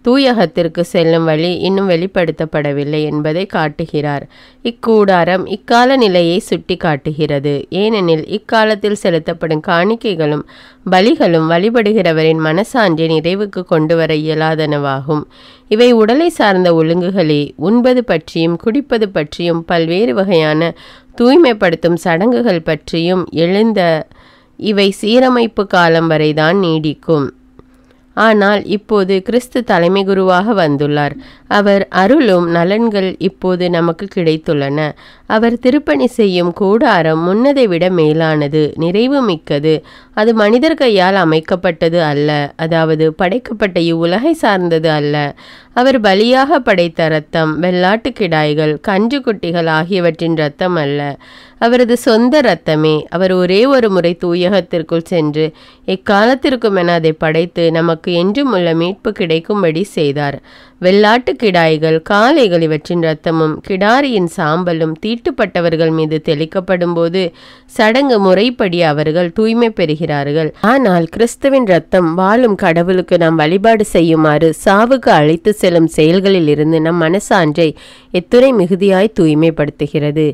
தூயகத்திற்கு செல்லும் வழி இன்னும் வெளிப்படுத்தப்படவில்லை என்பதை காட்டுகிறார். இக்கூடாரம் இக்கால நிலையை சுட்டி காட்டுகிறது. ஏனெனில் இக்காலத்தில் செலுத்தப்படும் காணிக்கைகளும் பலிகளும் வழிபடுகிறவரின் மனசான்றை நிறைவுக்கு கொண்டு வர இயலாதனவாகும். இவை உடலை சார்ந்த ஒழுங்குகளே. உண்பது பற்றியும் குடிப்பது பற்றியும் பல்வேறு வகையான தூய்மைப்படுத்தும் சடங்குகள் பற்றியும் எழுந்த இவை சீரமைப்பு காலம் வரைதான் நீடிக்கும். ஆனால் இப்போது கிறிஸ்து தலைமை குருவாக வந்துள்ளார். அவர் அருளும் நலன்கள் இப்போது நமக்கு கிடைத்துள்ளன. அவர் திருப்பணி செய்யும் கூடாரம் முன்னதை விட மேலானது, நிறைவு மிக்கது. அது மனிதர் கையால் அமைக்கப்பட்டது அல்ல, அதாவது படைக்கப்பட்ட இவ்வுலகை சார்ந்தது அல்ல. அவர் பலியாக படைத்த இரத்தம், வெள்ளாட்டு கிடாய்கள், கன்று குட்டிகள் ஆகியவற்றின் இரத்தம் அல்ல, அவரது சொந்த இரத்தமே. அவர் ஒரே ஒரு முறை தூயகத்திற்குள் சென்று எக்காலத்திற்கும் என அதை படைத்து நமக்கு என்றும் உள்ள மீட்பு கிடைக்கும்படி செய்தார். வெள்ளாட்டு கிடாய்கள், காளைகள் இவற்றின் இரத்தமும் கிடாரியின் சாம்பலும் தீட்டுப்பட்டவர்கள் மீது தெளிக்கப்படும் போது சடங்கு முறைப்படி அவர்கள் தூய்மை பெறுகிறார்கள். ஆனால் கிறிஸ்துவின் இரத்தம் வாழும் கடவுளுக்கு நாம் வழிபாடு செய்யுமாறு சாவுக்கு அழைத்து செல்லும் செயல்களில் இருந்து நம் மனசான்றை எத்துணை மிகுதியாய் தூய்மைப்படுத்துகிறது.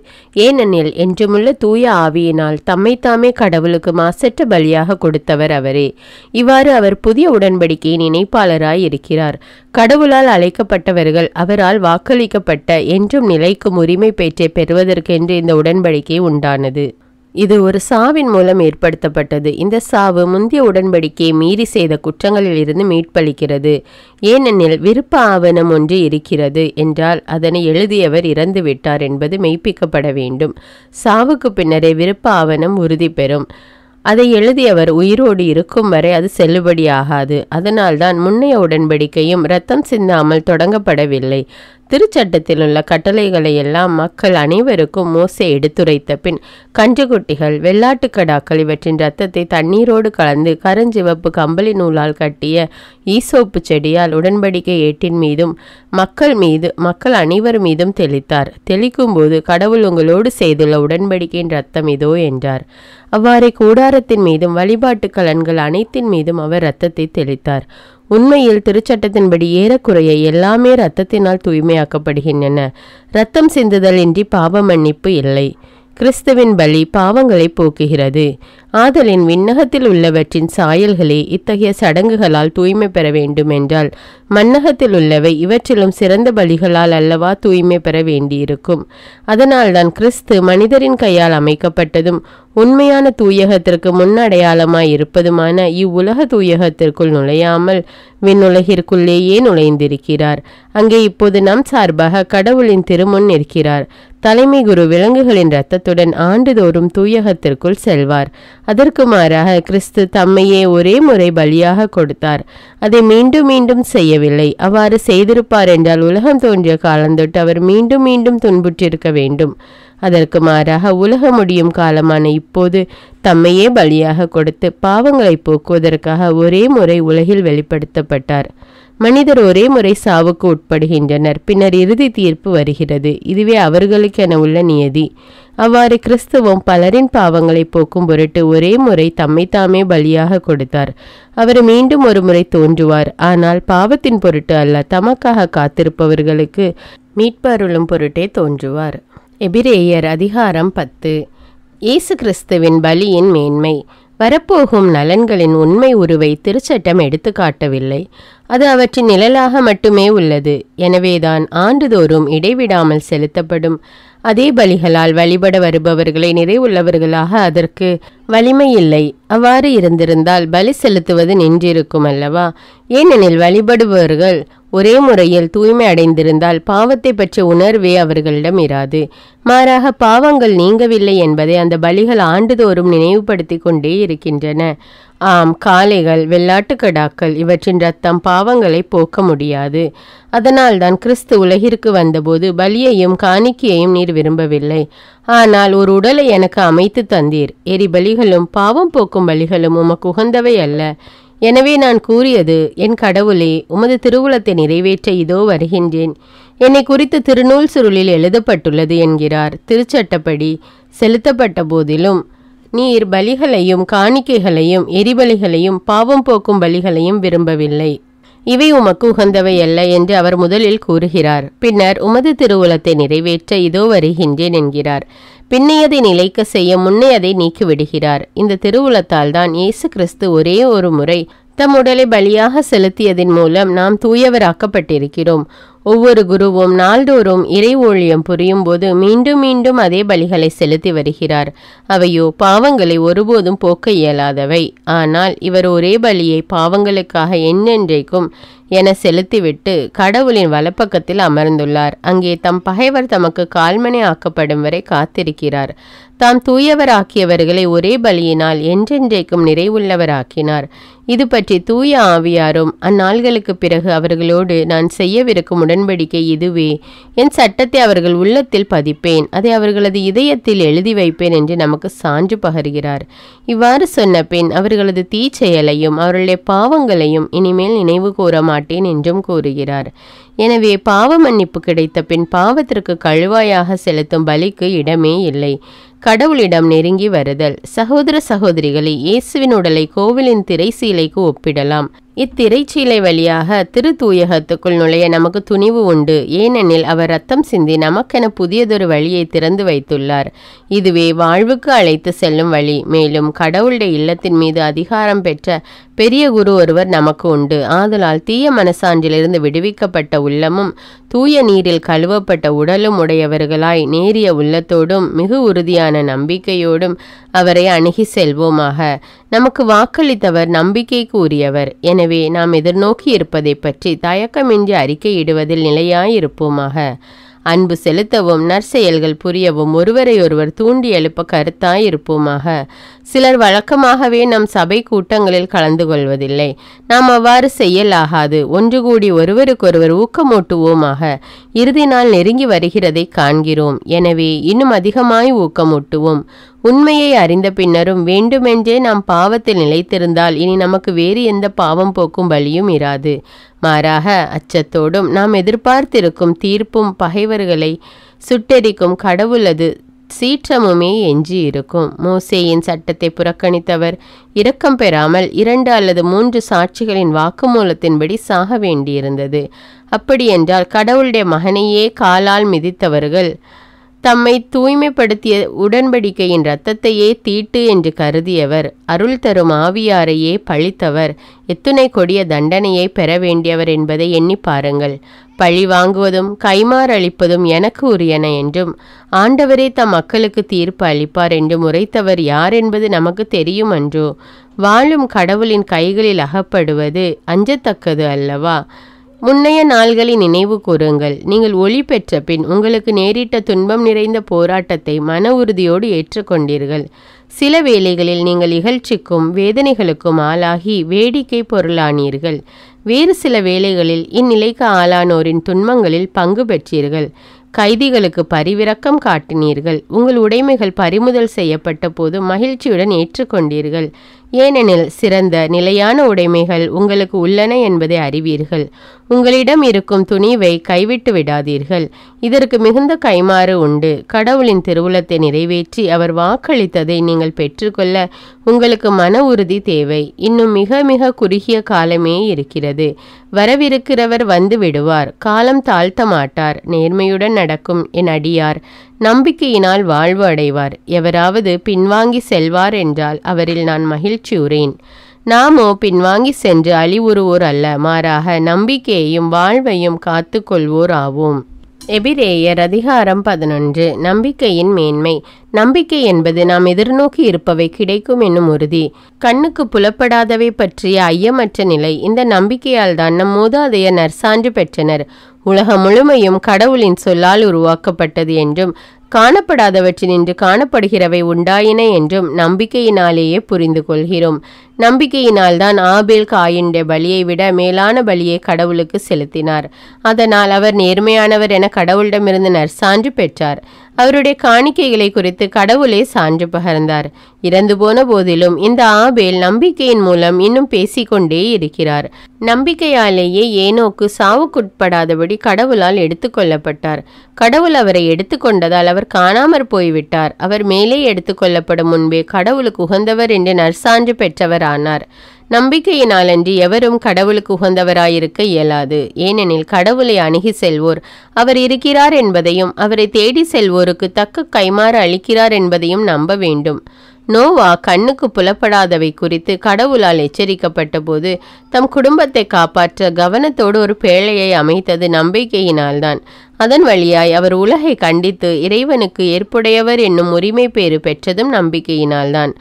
ஏனெனில் என்றுமுள்ள தூய ஆவியினால் தம்மைத்தாமே கடவுளுக்கு மாசற்ற பலியாக கொடுத்தவர் அவரே. இவ்வாறு அவர் புதிய உடன்படிக்கையின் இணைப்பாளராய் இருக்கிறார். கடவுளால் அழைக்கப்பட்டவர்கள் அவரால் வாக்களிக்கப்பட்ட என்றும் நிலைக்கும் உரிமை பெற்றை பெறுவதற்கென்று இந்த உடன்படிக்கை உண்டானது. இது ஒரு சாவின் மூலம் ஏற்படுத்தப்பட்டது. இந்த சாவு முந்தைய உடன்படிக்கையை மீறி செய்த குற்றங்களில் இருந்து மீட்பளிக்கிறது. ஏனெனில் விருப்ப ஆவணம் ஒன்று இருக்கிறது என்றால் அதனை எழுதியவர் இறந்து விட்டார் என்பது மெய்ப்பிக்கப்பட வேண்டும். சாவுக்கு பின்னரே விருப்ப ஆவணம் உறுதி பெறும். அதை எழுதியவர் உயிரோடு இருக்கும் வரை அது செல்லுபடியாகாது. அதனால்தான் முன்னைய உடன்படிக்கையும் இரத்தம் சிந்தாமல் தொடங்கப்படவில்லை. திருச்சட்டத்தில் உள்ள கட்டளைகளை எல்லாம் மக்கள் அனைவருக்கும் மோசே எடுத்துரைத்த பின் கன்றுக்குட்டிகள், வெள்ளாட்டுக்கடாக்கள் இவற்றின் இரத்தத்தை தண்ணீரோடு கலந்து கருஞ்சிவப்பு கம்பளி நூலால் கட்டிய ஈசோப்பு செடியால் உடன்படிக்கை ஏட்டின் மீதும் மக்கள் அனைவர் மீதும் தெளித்தார். தெளிக்கும் போது கடவுள் உங்களோடு செய்துள்ள உடன்படிக்கையின் இரத்தம் இதோ என்றார். அவ்வாறே கூடாரத்தின் மீதும் வழிபாட்டு கலன்கள் அனைத்தின் மீதும் அவர் இரத்தத்தை தெளித்தார். உண்மையில் திருச்சட்டத்தின்படி ஏறக்குறைய எல்லாமே இரத்தத்தினால் தூய்மையாக்கப்படுகின்றன. இரத்தம் சிந்துதல் இன்றி பாவ மன்னிப்பு இல்லை. கிறிஸ்துவின் பலி பாவங்களை போக்குகிறது. ஆதலின் விண்ணகத்தில் உள்ளவற்றின் சாயல்களே இத்தகைய சடங்குகளால் தூய்மை பெற வேண்டும் என்றால் மண்ணகத்தில் உள்ளவை இவற்றிலும் சிறந்த பலிகளால் அல்லவா தூய்மை பெற வேண்டியிருக்கும். அதனால்தான் கிறிஸ்து மனிதரின் கையால் அமைக்கப்பட்டதும் உண்மையான தூயகத்திற்கு முன்னடையாளமாய் இருப்பதுமான இவ்வுலக தூயகத்திற்குள் நுழையாமல் விண்ணுலகிற்குள்ளேயே நுழைந்திருக்கிறார். அங்கே இப்போது நம் சார்பாக கடவுளின் திருமுன் நிற்கிறார். தலைமை குரு விலங்குகளின் இரத்தத்துடன் ஆண்டுதோறும் தூயகத்திற்குள் செல்வார். அதற்கு மாறாக கிறிஸ்து தம்மையே ஒரே முறை பலியாக கொடுத்தார். அதை மீண்டும் மீண்டும் செய்யவில்லை. அவ்வாறு செய்திருப்பார் என்றால் உலகம் தோன்றிய காலந்தொட்டு அவர் மீண்டும் மீண்டும் துன்புற்றிருக்க வேண்டும். அதற்கு மாறாக உலக முடியும் காலமான இப்போது தம்மையே பலியாக கொடுத்து பாவங்களை போக்குவதற்காக ஒரே முறை உலகில் வெளிப்படுத்தப்பட்டார். மனிதர் ஒரே முறை சாவுக்கு உட்படுகின்றனர். பின்னர் இறுதி தீர்ப்பு வருகிறது. இதுவே அவர்களுக்கென உள்ள நியதி. அவ்வாறு கிறிஸ்துவும் பலரின் பாவங்களை போக்கும் பொருட்டு ஒரே முறை தம்மைத்தாமே பலியாக கொடுத்தார். அவர் மீண்டும் ஒரு முறை தோன்றுவார். ஆனால் பாவத்தின் பொருட்டு அல்ல, தமக்காக காத்திருப்பவர்களுக்கு மீட்பு அருளும் பொருட்டே தோன்றுவார். எபிரேயர் அதிகாரம் 10. இயேசு கிறிஸ்துவின் பலியின் மேன்மை. வரப்போகும் நலன்களின் உண்மை உருவை திருச்சட்டம் எடுத்து காட்டவில்லை. அது அவற்றின் நிழலாக மட்டுமே உள்ளது. எனவேதான் ஆண்டுதோறும் இடைவிடாமல் செலுத்தப்படும் அதே பலிகளால் வழிபட வருபவர்களை நிறைவுள்ளவர்களாக அதற்கு வலிமை இல்லை. அவ்வாறு இருந்திருந்தால் பலி செலுத்துவது நின்றிருக்கும் அல்லவா? ஏனெனில் வழிபடுபவர்கள் ஒரே முறையில் தூய்மை அடைந்திருந்தால் பாவத்தை பற்றிய உணர்வே அவர்களிடம் இராது. மாறாக பாவங்கள் நீங்கவில்லை என்பதை அந்த பலிகள் ஆண்டுதோறும் நினைவுபடுத்தி கொண்டே இருக்கின்றன. ஆம், காளைகள், வெள்ளாட்டுக்கடாக்கள் இவற்றின் இரத்தம் பாவங்களை போக்க முடியாது. அதனால்தான் கிறிஸ்து உலகிற்கு வந்தபோது பலியையும் காணிக்கையையும் நீர் விரும்பவில்லை. ஆனால் ஒரு உடலை எனக்கு அமைத்து தந்தீர். எரிபலிகளும் பாவம் போக்கும் பலிகளும் உமக்கு உகந்தவை அல்ல. எனவே நான் கூறியது, என் கடவுளே, உமது திருவுளத்தை நிறைவேற்ற இதோ வருகின்றேன். என்னை குறித்து திருநூல் சுருளில் எழுதப்பட்டுள்ளது என்கிறார். திருச்சட்டப்படி செலுத்தப்பட்ட போதிலும் நீர் பலிகளையும் காணிக்கைகளையும் எரிபலிகளையும் பாவம் போக்கும் பலிகளையும் விரும்பவில்லை. இவை உமக்கு உகந்தவை அல்ல என்று அவர் முதலில் கூறுகிறார். பின்னர் உமது திருவுளத்தை நிறைவேற்ற இதோ வருகின்றேன் என்கிறார். பின்னையதை நிலைக்க செய்ய முன்னையதை நீக்கிவிடுகிறார். இந்த திருவுளத்தால் தான் இயேசு கிறிஸ்து ஒரே ஒரு முறை தம் உடலை பலியாக செலுத்தியதன் மூலம் நாம் தூயவராக்கப்பட்டிருக்கிறோம். ஒவ்வொரு குருவும் நாள்தோறும் இறை ஊழியம் புரியும் போது மீண்டும் மீண்டும் அதே பலிகளை செலுத்தி வருகிறார். அவையோ பாவங்களை ஒருபோதும் போக்க இயலாதவை. ஆனால் இவர் ஒரே பலியை பாவங்களுக்காக என்றென்றைக்கும் என செலுத்திவிட்டு கடவுளின் வலப்பக்கத்தில் அமர்ந்துள்ளார். அங்கே தம் பகைவர் தமக்கு கால்மனை ஆக்கப்படும் வரை காத்திருக்கிறார். தாம் தூயவராக்கியவர்களை ஒரே பலியினால் என்றென்றைக்கும் நிறைவுள்ளவராக்கினார். இது பற்றி தூய ஆவியாரும் அந்நாள்களுக்கு பிறகு அவர்களோடு நான் செய்யவிருக்கும் உடன்படிக்கை இதுவே, என் சட்டத்தை அவர்கள் உள்ளத்தில் பதிப்பேன், அதை அவர்களது இதயத்தில் எழுதி வைப்பேன் என்று நமக்கு சான்று பகர்கிறார். இவ்வாறு சொன்ன பின் அவர்களது தீச்செயலையும் அவர்களுடைய பாவங்களையும் இனிமேல் நினைவு கூற மாட்டேன் என்றும் கூறுகிறார். எனவே பாவ மன்னிப்பு கிடைத்த பின் பாவத்திற்கு கழுவாயாக செலுத்தும் பலிக்கு இடமே இல்லை. கடவுளிடம் நெருங்கி வருதல். சகோதர சகோதரிகளை, இயேசுவின் உடலை கோவிலின் திரைச்சீலைக்கு ஒப்பிடலாம். இத்திரைச்சீலை வழியாக திரு தூயகத்துக்குள் நுழைய நமக்கு துணிவு உண்டு. ஏனெனில் அவர் ரத்தம் சிந்தி நமக்கென புதியதொரு வழியை திறந்து வைத்துள்ளார். இதுவே வாழ்வுக்கு அழைத்து செல்லும் வழி. மேலும் கடவுளுடைய இல்லத்தின் மீது அதிகாரம் பெற்ற பெரிய குரு ஒருவர் நமக்கு உண்டு. ஆதலால் தீய மனசான்றிலிருந்து விடுவிக்கப்பட்ட உள்ளமும் தூய நீரில் கழுவப்பட்ட உடலும் உடையவர்களாய் நேரிய உள்ளத்தோடும் மிகு உறுதியான நம்பிக்கையோடும் அவரை அணுகி செல்வோமாக. நமக்கு வாக்களித்தவர் நம்பிக்கைக்கு உரியவர். எனவே நாம் எதிர்நோக்கி இருப்பதை பற்றி தயக்கமின்றி அறிக்கையிடுவதில் நிலையாயிருப்போமாக. அன்பு செலுத்தவும் நற்செயல்கள் புரியவும் ஒருவரையொருவர் தூண்டி எழுப்ப கருத்தாயிருப்போமாக. சிலர் வழக்கமாகவே நம் சபை கூட்டங்களில் கலந்து கொள்வதில்லை. நாம் அவ்வாறு செய்யலாகாது. ஒன்று கூடி ஒருவருக்கொருவர் ஊக்கமூட்டுவோமாக. இறுதி நாள் நெருங்கி வருகிறதை காண்கிறோம். எனவே இன்னும் அதிகமாய் ஊக்கமூட்டுவோம். உண்மையை அறிந்த பின்னரும் வேண்டுமென்றே நாம் பாவத்தில் நிலைத்திருந்தால் இனி நமக்கு வேறு எந்த பாவம் போக்கும் பலியும் இராது. மாறாக அச்சத்தோடும் நாம் எதிர்பார்த்திருக்கும் தீர்ப்பும் பகைவர்களை சுட்டெரிக்கும் கடவுளது சீற்றமுமே எஞ்சி இருக்கும். மோசேயின் சட்டத்தை புறக்கணித்தவர் இரக்கம் பெறாமல் 2 அல்லது 3 சாட்சிகளின் வாக்குமூலத்தின்படி சாக வேண்டியிருந்தது. அப்படியென்றால் கடவுளுடைய மகனையே காலால் மிதித்தவர்கள் தம்மை தூய்மைப்படுத்திய உடன்படிக்கையின் இரத்தத்தையே தீட்டு என்று கருதியவர், அருள் தரும் ஆவியாரையே பழித்தவர் எத்துணை கொடிய தண்டனையை பெற வேண்டியவர் என்பதை எண்ணி பாருங்கள். பழி வாங்குவதும் கைமாறளிப்பதும் எனக்கு உரியன என்றும் ஆண்டவரே தம் மக்களுக்கு தீர்ப்பு அளிப்பார் என்றும் உரைத்தவர் யார் என்பது நமக்கு தெரியும் அன்றோ? வாழும் கடவுளின் கைகளில் அகப்படுவது அஞ்சத்தக்கது அல்லவா? முன்னைய நாள்களை நினைவு கூறுங்கள். நீங்கள் ஒளி பெற்ற பின் உங்களுக்கு நேரிட்ட துன்பம் நிறைந்த போராட்டத்தை மன உறுதியோடு ஏற்றுக்கொண்டீர்கள். சில வேளைகளில் நீங்கள் இகழ்ச்சிக்கும் வேதனைகளுக்கும் ஆளாகி வேடிக்கை பொருளானீர்கள். வேறு சில வேளைகளில் இந்நிலைக்கு ஆளானோரின் துன்பங்களில் பங்கு பெற்றீர்கள். கைதிகளுக்கு பரிவிரக்கம் காட்டினீர்கள். உங்கள் உடைமைகள் பறிமுதல் செய்யப்பட்ட போது மகிழ்ச்சியுடன் ஏற்றுக்கொண்டீர்கள். ஏனெனில் சிறந்த நிலையான உடைமைகள் உங்களுக்கு உள்ளன என்பதை அறிவீர்கள். உங்களிடம் இருக்கும் துணிவை கைவிட்டு விடாதீர்கள். இதற்கு மிகுந்த கைமாறு உண்டு. கடவுளின் திருவுளத்தை நிறைவேற்றி அவர் வாக்களித்ததை நீங்கள் பெற்றுக்கொள்ள உங்களுக்கு மன உறுதி தேவை. இன்னும் மிக மிக குறுகிய காலமே இருக்கிறது. வரவிருக்கிறவர் வந்து விடுவார். காலம் தாழ்த்த மாட்டார். நேர்மையுடன் நடக்கும் என் அடியார் நம்பிக்கையினால் வாழ்வு அடைவார். எவராவது பின்வாங்கி செல்வார் என்றால் அவரில் நான் மகிழ்ச்சியுறேன். நாமோ பின்வாங்கி சென்று அழிவுறுவோர் அல்ல, மாறாக நம்பிக்கையையும் வாழ்வையும் காத்து கொள்வோர் ஆவோம். எபிரேயர் அதிகாரம் 11. நம்பிக்கையின் மேன்மை. நம்பிக்கை என்பது நாம் எதிர்நோக்கி இருப்பவை கிடைக்கும் என்னும் உறுதி. கண்ணுக்கு புலப்படாதவை பற்றிய ஐயமற்ற நிலை. இந்த நம்பிக்கையால் தான் நம் மூதாதையர் நற்சான்று பெற்றனர். உலகம் முழுமையும் கடவுளின் சொல்லால் உருவாக்கப்பட்டது என்றும் காணப்படாதவற்றினின்று காணப்படுகிறவை உண்டாயின என்றும் நம்பிக்கையினாலேயே புரிந்து கொள்கிறோம். நம்பிக்கையினால் தான் ஆபேல் காயினுடைய பலியை விட மேலான பலியை கடவுளுக்கு செலுத்தினார். அதனால் அவர் நேர்மையானவர் என கடவுளிடமிருந்து நற்சான்று பெற்றார். அவருடைய காணிக்கைகளை குறித்து கடவுளே சான்று பகர்ந்தார். இறந்து போன போதிலும் இந்த ஆபேல் நம்பிக்கையின் மூலம் இன்னும் பேசிக்கொண்டே இருக்கிறார். நம்பிக்கையாலேயே ஏனோக்கு சாவுக்குட்படாதபடி முன்னாடி கடவுளால் எடுத்துக்கொள்ளப்பட்டார். கடவுள் அவரை எடுத்துக்கொண்டதால் அவர் காணாமற் போய்விட்டார். அவர் மேலே எடுத்துக்கொள்ளப்படும் முன்பே கடவுளுக்கு உகந்தவர் என்று நற்சான்று பெற்றவர் ஆனார். நம்பிக்கையினாலன்றி எவரும் கடவுளுக்கு உகந்தவராயிருக்க இயலாது. ஏனெனில் கடவுளை அணுகி செல்வோர் அவர் இருக்கிறார் என்பதையும் அவரை தேடி செல்வோருக்கு தக்க கைமாறு அளிக்கிறார் என்பதையும் நம்ப வேண்டும். நோவா கண்ணுக்கு புலப்படாதவை குறித்து கடவுளால் எச்சரிக்கப்பட்ட போது தம் குடும்பத்தை காப்பாற்ற கவனத்தோடு ஒரு பேழையை அமைத்தது நம்பிக்கையினால்தான். அதன் வழியாய் அவர் உலகை கண்டித்து இறைவனுக்கு ஏற்புடையவர் என்னும் உரிமை பேறு பெற்றதும் நம்பிக்கையினால்தான்.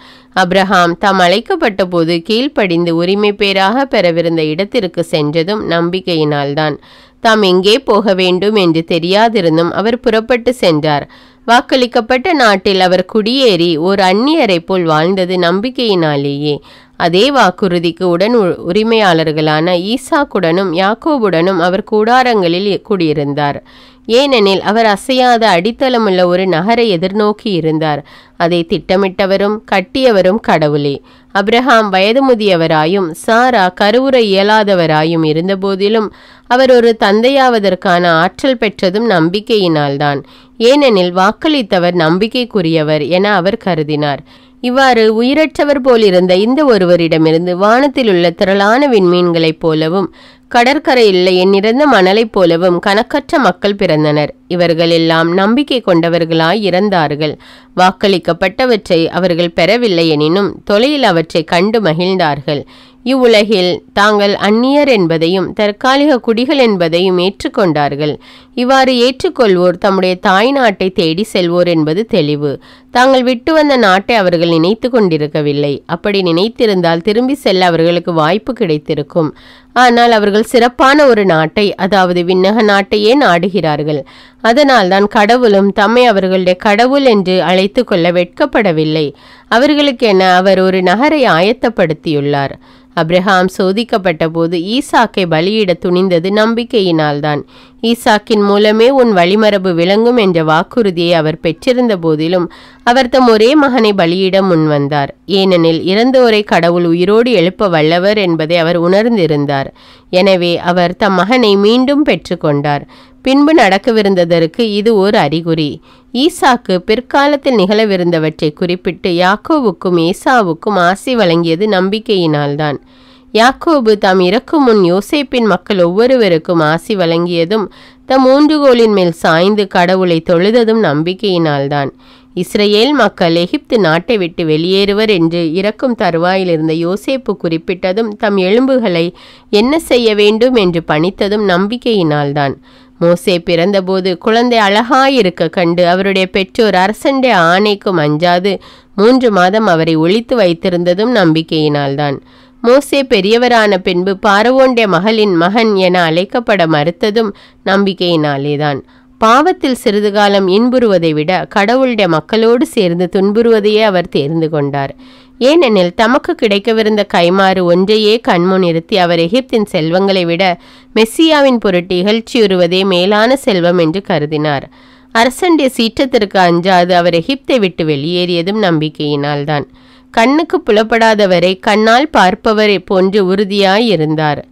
அப்ரஹாம் தாம் அழைக்கப்பட்ட போது கீழ்ப்படிந்து உரிமை பேராக பெறவிருந்த இடத்திற்கு சென்றதும் நம்பிக்கையினால்தான். தாம் எங்கே போக வேண்டும் என்று தெரியாதிருந்தும் அவர் புறப்பட்டு சென்றார். வாக்களிக்கப்பட்ட நாட்டில் அவர் குடியேறி ஓர் அந்நியரை போல் வாழ்ந்தது நம்பிக்கையினாலேயே. அதே வாக்குறுதிக்கு உரிமையாளர்களான ஈசாக்குடனும் யாக்கோபுடனும் அவர் கூடாரங்களில் குடியிருந்தார். ஏனெனில் அவர் அசையாத அடித்தளமுள்ள ஒரு நகரை எதிர்நோக்கி இருந்தார். அதை திட்டமிட்டவரும் கட்டியவரும் கடவுளே. அப்ரஹாம் வயது முதியவராயும் சாரா கருவுற இயலாதவராயும் இருந்தபோதிலும் அவர் ஒரு தந்தையாவதற்கான ஆற்றல் பெற்றதும் நம்பிக்கையினால்தான். ஏனெனில் வாக்களித்தவர் நம்பிக்கைக்குரியவர் என அவர் கருதினார். இவ்வாறு உயிரற்றவர் போலிருந்த இந்த ஒருவரிடமிருந்து வானத்தில் உள்ள திரளான விண்மீன்களைப் போலவும் கடற்கரையில் எண்ணிறந்த மணலைப் போலவும் கணக்கற்ற மக்கள் பிறந்தனர். இவர்கள் எல்லாம் நம்பிக்கை கொண்டவர்களாய் இறந்தார்கள். வாக்களிக்கப்பட்டவற்றை அவர்கள் பெறவில்லை எனினும் தொலையில் அவற்றை கண்டு மகிழ்ந்தார்கள். இவ்வுலகில் தாங்கள் அந்நியர் என்பதையும் தற்காலிக குடிகள் என்பதையும் ஏற்றுக்கொண்டார்கள். இவ்வாறு ஏற்றுக்கொள்வோர் தம்முடைய தாய் நாட்டை தேடி செல்வோர் என்பது தெளிவு. தாங்கள் விட்டு வந்த நாட்டை அவர்கள் நினைத்து கொண்டிருக்கவில்லை. அப்படி நினைத்திருந்தால் திரும்பி செல்ல அவர்களுக்கு வாய்ப்பு கிடைத்திருக்கும். ஆனால் அவர்கள் சிறப்பான ஒரு நாட்டை, அதாவது விண்ணக நாட்டையே நாடுகிறார்கள். அதனால்தான் கடவுளும் தம்மை அவர்களுடைய கடவுள் என்று அழைத்து கொள்ள வெட்கப்படவில்லை. அவர்களுக்கென அவர் ஒரு நகரை ஆயத்தப்படுத்தியுள்ளார். அப்ரஹாம் சோதிக்கப்பட்ட போது ஈசாக்கை பலியிட துணிந்தது நம்பிக்கையினால்தான். ஈசாக்கின் மூலமே உன் வழிமரபு விளங்கும் என்ற வாக்குறுதியை அவர் பெற்றிருந்த போதிலும் அவர் தம் ஒரே மகனை பலியிட முன்வந்தார். ஏனெனில் இறந்தோரை கடவுள் உயிரோடு எழுப்ப வல்லவர் என்பதை அவர் உணர்ந்திருந்தார். எனவே அவர் தம் மகனை மீண்டும் பெற்றுக்கொண்டார். பின்பு நடக்கவிருந்ததற்கு இது ஓர் அறிகுறி. ஈசாக்கு பிற்காலத்தில் நிகழவிருந்தவற்றை குறிப்பிட்டு யாக்கோவுக்கும் ஏசாவுக்கும் ஆசி வழங்கியது நம்பிக்கையினால்தான். யாக்கோபு தாம் இறக்கும் முன் யோசேப்பின் மக்கள் ஒவ்வொருவருக்கும் ஆசி வழங்கியதும் தம் ஊன்றுகோலின் மேல் சாய்ந்து கடவுளை தொழுததும் நம்பிக்கையினால்தான். இஸ்ரேல் மக்கள் எகிப்து நாட்டை விட்டு வெளியேறுவர் என்று இறக்கும் தருவாயிலிருந்த யோசேப்பு குறிப்பிட்டதும் தம் எலும்புகளை என்ன செய்ய வேண்டும் என்று பணித்ததும் நம்பிக்கையினால்தான். மோசே பிறந்தபோது குழந்தை அழகாயிருக்க கண்டு அவருடைய பெற்றோர் அரசண்டே ஆணைக்கும் அஞ்சாது 3 மாதம் அவரை ஒளித்து வைத்திருந்ததும் நம்பிக்கையினால்தான். மோசே பெரியவரான பின்பு பார்வோனுடைய மகளின் மகன் என அழைக்கப்பட மறுத்ததும் நம்பிக்கையினாலேதான். பாவத்தில் சிறிது காலம் இன்புறுவதை விட கடவுளுடைய மக்களோடு சேர்ந்து துன்புறுவதையே அவர் தேர்ந்து கொண்டார். ஏனெனில் தமக்கு கிடைக்கவிருந்த கைமாறு ஒன்றையே கண்முன் நிறுத்தி அவர் எகிப்தின் செல்வங்களை விட மெஸ்ஸியாவின் பொருட்டு இகழ்ச்சியுறுவதே மேலான செல்வம் என்று கருதினார். அரசனுடைய சீற்றத்திற்கு அஞ்சாது அவர் எகிப்தை விட்டு வெளியேறியதும் நம்பிக்கையினால்தான். கண்ணுக்கு புலப்படாதவரை கண்ணால் பார்ப்பவரை போன்று உறுதியாயிருந்தார்.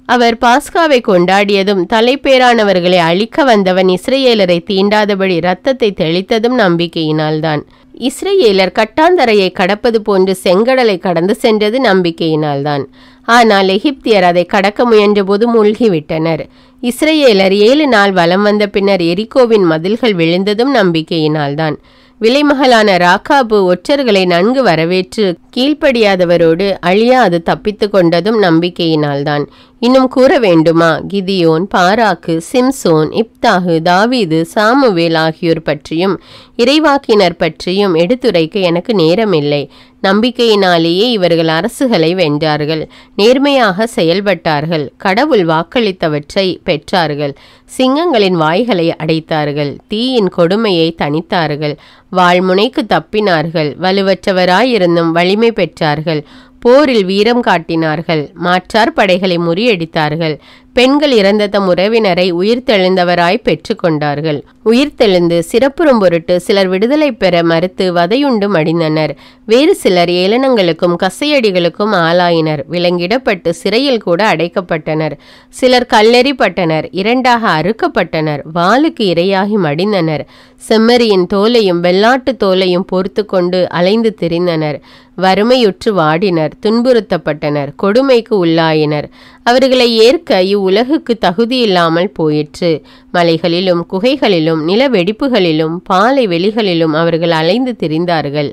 அவர் பாஸ்காவை கொண்டாடியதும் தலைப்பேரானவர்களை அழிக்க வந்தவன் இஸ்ரேலரை தீண்டாதபடி இரத்தத்தை தெளித்ததும் நம்பிக்கையினால்தான். இஸ்ரேலர் கட்டாந்தரையை கடப்பது போன்று செங்கடலை கடந்து சென்றது நம்பிக்கையினால்தான். ஆனால் எகிப்தியர் அதை கடக்க முயன்றபோது மூழ்கிவிட்டனர். இஸ்ரேலர் 7 நாள் வலம் வந்த பின்னர் எரிகோவின் மதில்கள் விழுந்ததும் நம்பிக்கையினால்தான். விலைமகளான ராக்காபு ஒற்றர்களை நன்கு வரவேற்று கீழ்ப்படியாதவரோடு அழியாது தப்பித்து கொண்டதும் நம்பிக்கையினால்தான். இன்னும் கூற வேண்டுமா? கிதியோன், பாராக்கு, சிம்சோன், இப்தாகு, தாவீது, சாமுவேல் ஆகியோர் பற்றியும் இறைவாக்கினர் பற்றியும் எடுத்துரைக்க எனக்கு நேரமில்லை. நம்பிக்கையினாலேயே இவர்கள் அரசுகளை வென்றார்கள். நேர்மையாக செயல்பட்டார்கள். கடவுள் வாக்களித்தவற்றை பெற்றார்கள். சிங்கங்களின் வாய்களை அடைத்தார்கள். தீயின் கொடுமையை தணித்தார்கள். வாழ்முனைக்கு தப்பினார்கள். வலுவற்றவராயிருந்தும் வலிமை பெற்றார்கள். போரில் வீரம் காட்டினார்கள். மாற்றார் படைகளை முறியடித்தார்கள். பெண்கள் இறந்த தம் உறவினரை உயிர்த்தெழுந்தவராய் பெற்று கொண்டார்கள். உயிர்த்தெழுந்து சிறப்புறும் பொருட்டு சிலர் விடுதலை பெற மறுத்து வதையுண்டு மடிந்தனர். வேறு சிலர் ஏளனங்களுக்கும் கசையடிகளுக்கும் ஆளாயினர். விலங்கிடப்பட்டு சிறையில் கூட அடைக்கப்பட்டனர். சிலர் கல்லெறிப்பட்டனர், இரண்டாக அறுக்கப்பட்டனர், வாளுக்கு இரையாகி மடிந்தனர். செம்மறியின் தோலையும் வெள்ளாட்டு தோலையும் போர்த்து கொண்டு அலைந்து திரிந்தனர். வறுமையுற்று வாடினர், துன்புறுத்தப்பட்டனர், கொடுமைக்கு உள்ளாயினர். அவர்களை ஏற்க இவ்வுலகுக்கு தகுதியில்லாமல் போயிற்று. மலைகளிலும் குகைகளிலும் நிலவெடிப்புகளிலும் பாலை வெளிகளிலும் அவர்கள் அலைந்து திரிந்தார்கள்.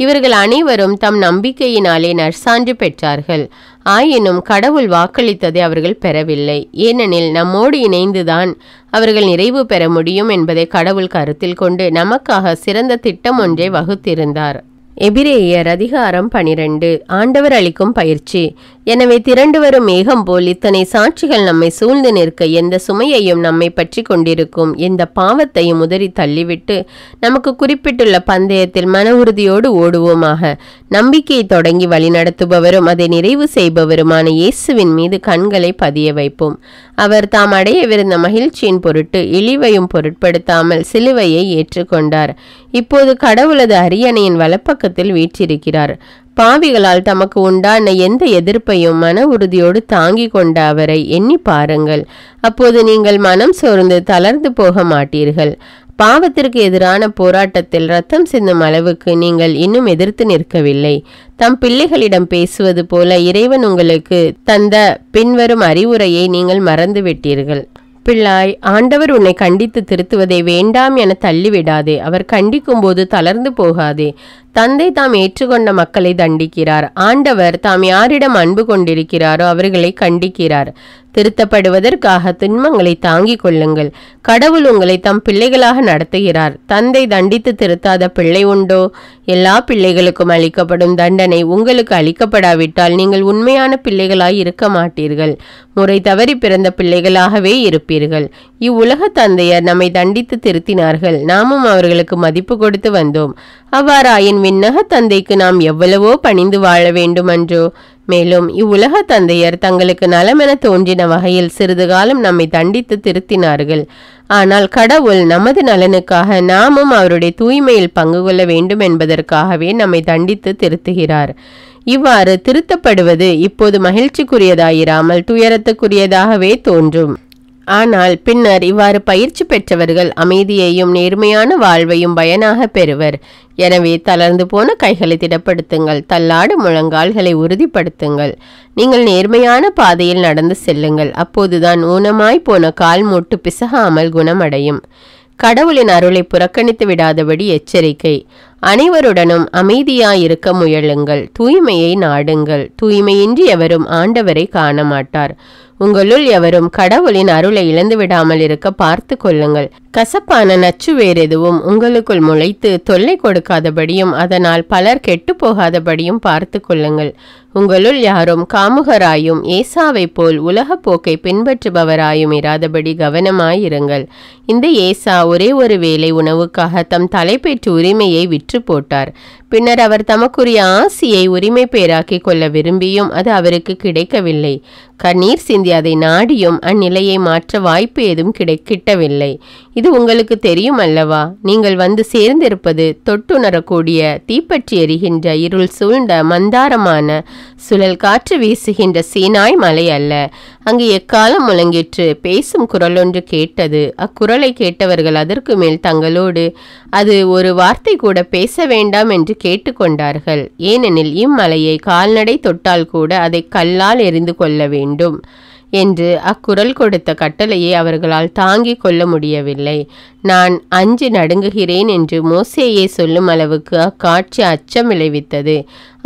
இவர்கள் அனைவரும் தம் நம்பிக்கையினாலே நற்சான்று பெற்றார்கள். ஆயினும் கடவுள் வாக்களித்ததை அவர்கள் பெறவில்லை. ஏனெனில் நம்மோடு இணைந்துதான் அவர்கள் நிறைவு பெற முடியும் என்பதை கடவுள் கருத்தில் கொண்டு நமக்காக சிறந்த திட்டம் ஒன்றை வகுத்திருந்தார். எபிரேயர் அதிகாரம் 12. ஆண்டவர் அளிக்கும் பயிற்சி. எனவே திரண்டு வரும் மேகம் போல் இத்தனை சாட்சிகள் நம்மை சூழ்ந்து நிற்க எந்த சுமையையும் நம்மை பற்றி கொண்டிருக்கும் எந்த பாவத்தையும் உதறி தள்ளிவிட்டு நமக்கு குறிப்பிட்டுள்ள பந்தயத்தில் மன உறுதியோடு ஓடுவோமாக. நம்பிக்கையை தொடங்கி வழிநடத்துபவரும் அதை நிறைவு செய்பவருமான இயேசுவின் மீது கண்களை பதிய வைப்போம். அவர் தாம் அடையவிருந்த மகிழ்ச்சியின் பொருட்டு இழிவையும் பொருட்படுத்தாமல் சிலுவையை ஏற்றுக்கொண்டார். இப்போது கடவுளது அரியணையின் வலப்பக்கத்தில் வீற்றிருக்கிறார். பாவிகளால் தமக்கு உண்டான எந்த எதிர்ப்பையும் மன உறுதியோடு தாங்கி கொண்ட அவரை எண்ணி பாருங்கள். அப்போது நீங்கள் மனம் சோர்ந்து தளர்ந்து போக மாட்டீர்கள். பாவத்திற்கு எதிரான போராட்டத்தில் ரத்தம் சிந்தும் அளவுக்கு நீங்கள் இன்னும் எதிர்த்து நிற்கவில்லை. தம் பிள்ளைகளிடம் பேசுவது போல இறைவன் உங்களுக்கு தந்த பின்வரும் அறிவுரையை நீங்கள் மறந்துவிட்டீர்கள். பிள்ளாய், ஆண்டவர் உன்னை கண்டித்து திருத்துவதை வேண்டாம் என தள்ளிவிடாதே. அவர் கண்டிக்கும் போது தளர்ந்து போகாதே. தந்தை தாம் ஏற்றுக்கொண்ட மக்களை தண்டிக்கிறார். ஆண்டவர் தாம் யாரிடம் அன்பு கொண்டிருக்கிறாரோ அவர்களை கண்டிக்கிறார். திருத்தப்படுவதற்காக துன்பங்களை தாங்கிக் கொள்ளுங்கள். கடவுள் உங்களை தம் பிள்ளைகளாக நடத்துகிறார். தந்தை தண்டித்து திருத்தாத பிள்ளை உண்டோ? எல்லா பிள்ளைகளுக்கும் அளிக்கப்படும் தண்டனை உங்களுக்கு அளிக்கப்படாவிட்டால் நீங்கள் உண்மையான பிள்ளைகளாய் இருக்க மாட்டீர்கள். முறை தவறி பிறந்த பிள்ளைகளாகவே இருப்பீர்கள். இவ்வுலக தந்தையர் நம்மை தண்டித்து திருத்தினார்கள். நாமும் அவர்களுக்கு மதிப்பு கொடுத்து வந்தோம். அவ்வாறாயின் விண்ணக தந்தைக்கு நாம் எவ்வளவோ பணிந்து வாழ வேண்டுமன்றோ? மேலும் இவ்வுலக தந்தையர் தங்களுக்கு நலமென தோன்றின வகையில் சிறிது காலம் நம்மை தண்டித்து திருத்தினார்கள். ஆனால் கடவுள் நமது நலனுக்காக நாமும் அவருடைய தூய்மையில் பங்கு கொள்ள வேண்டும் என்பதற்காகவே நம்மை தண்டித்து திருத்துகிறார். இவ்வாறு திருத்தப்படுவது இப்போது மகிழ்ச்சிக்குரியதாயிராமல் துயரத்துக்குரியதாகவே தோன்றும். ஆனால் பின்னர் இவ்வாறு பயிற்சி பெற்றவர்கள் அமைதியையும் நேர்மையான வாழ்வையும் பயனாக பெறுவர். எனவே தளர்ந்து போன கைகளை திடப்படுத்துங்கள், தள்ளாடும் முழங்கால்களை உறுதிப்படுத்துங்கள். நீங்கள் நேர்மையான பாதையில் நடந்து செல்லுங்கள். அப்போதுதான் ஊனமாய் போன கால் மூட்டு பிசகாமல் குணமடையும். கடவுளின் அருளை புறக்கணித்து விடாதபடி எச்சரிக்கை. அனைவருடனும் அமைதியாயிருக்க முயலுங்கள். தூய்மையை நாடுங்கள். தூய்மையின்றி எவரும் ஆண்டவரை காண மாட்டார். உங்களுள் எவரும் கடவுளின் அருளை இழந்து விடாமல் இருக்க பார்த்து கொள்ளுங்கள். கசப்பான நச்சு வேறெதுவும் உங்களுக்குள் முளைத்து தொல்லை கொடுக்காதபடியும் அதனால் பலர் கெட்டு போகாதபடியும் பார்த்து கொள்ளுங்கள். உங்களுள் யாரும் காமுகராயும் ஏசாவை போல் உலக போக்கை பின்பற்றுபவராயும் இராதபடி கவனமாயிருங்கள். இந்த ஏசா ஒரே ஒரு வேளை உணவுக்காக தம் தலைப்பேற்று உரிமையை விற்று போட்டார். பின்னர் அவர் தமக்குரிய ஆசியை உரிமை பேராக்கி கொள்ள விரும்பியும் அது அவருக்கு கிடைக்கவில்லை. கண்ணீர் சிந்தி அதை நாடியும் அந்நிலையை மாற்ற வாய்ப்பு ஏதும் கிட்டவில்லை. இது உங்களுக்கு தெரியும் அல்லவா? நீங்கள் வந்து சேர்ந்திருப்பது தொட்டுணரக்கூடிய தீப்பற்றி எரிகின்ற இருள் சூழ்ந்த மந்தாரமான சுழல் காற்று வீசுகின்ற சீனாய் மலை அல்ல. அங்கு எக்காலம் முழங்கிற்று. பேசும் குரல் ஒன்று கேட்டது. அக்குரலை கேட்டவர்கள் அதற்கு மேல் தங்களோடு அது ஒரு வார்த்தை கூட பேச வேண்டாம் என்று கேட்டுக்கொண்டார்கள். ஏனெனில் இம்மலையை கால்நடை தொட்டால் கூட அதை கல்லால் எறிந்து கொள்ள வேண்டும் என்று அக்குரல் கொடுத்த கட்டளையை அவர்களால் தாங்கிக் கொள்ள முடியவில்லை. நான் அஞ்சு நடுங்குகிறேன் என்று மோசேயே சொல்லும் அளவுக்கு அக்காட்சி அச்சம் விளைவித்தது.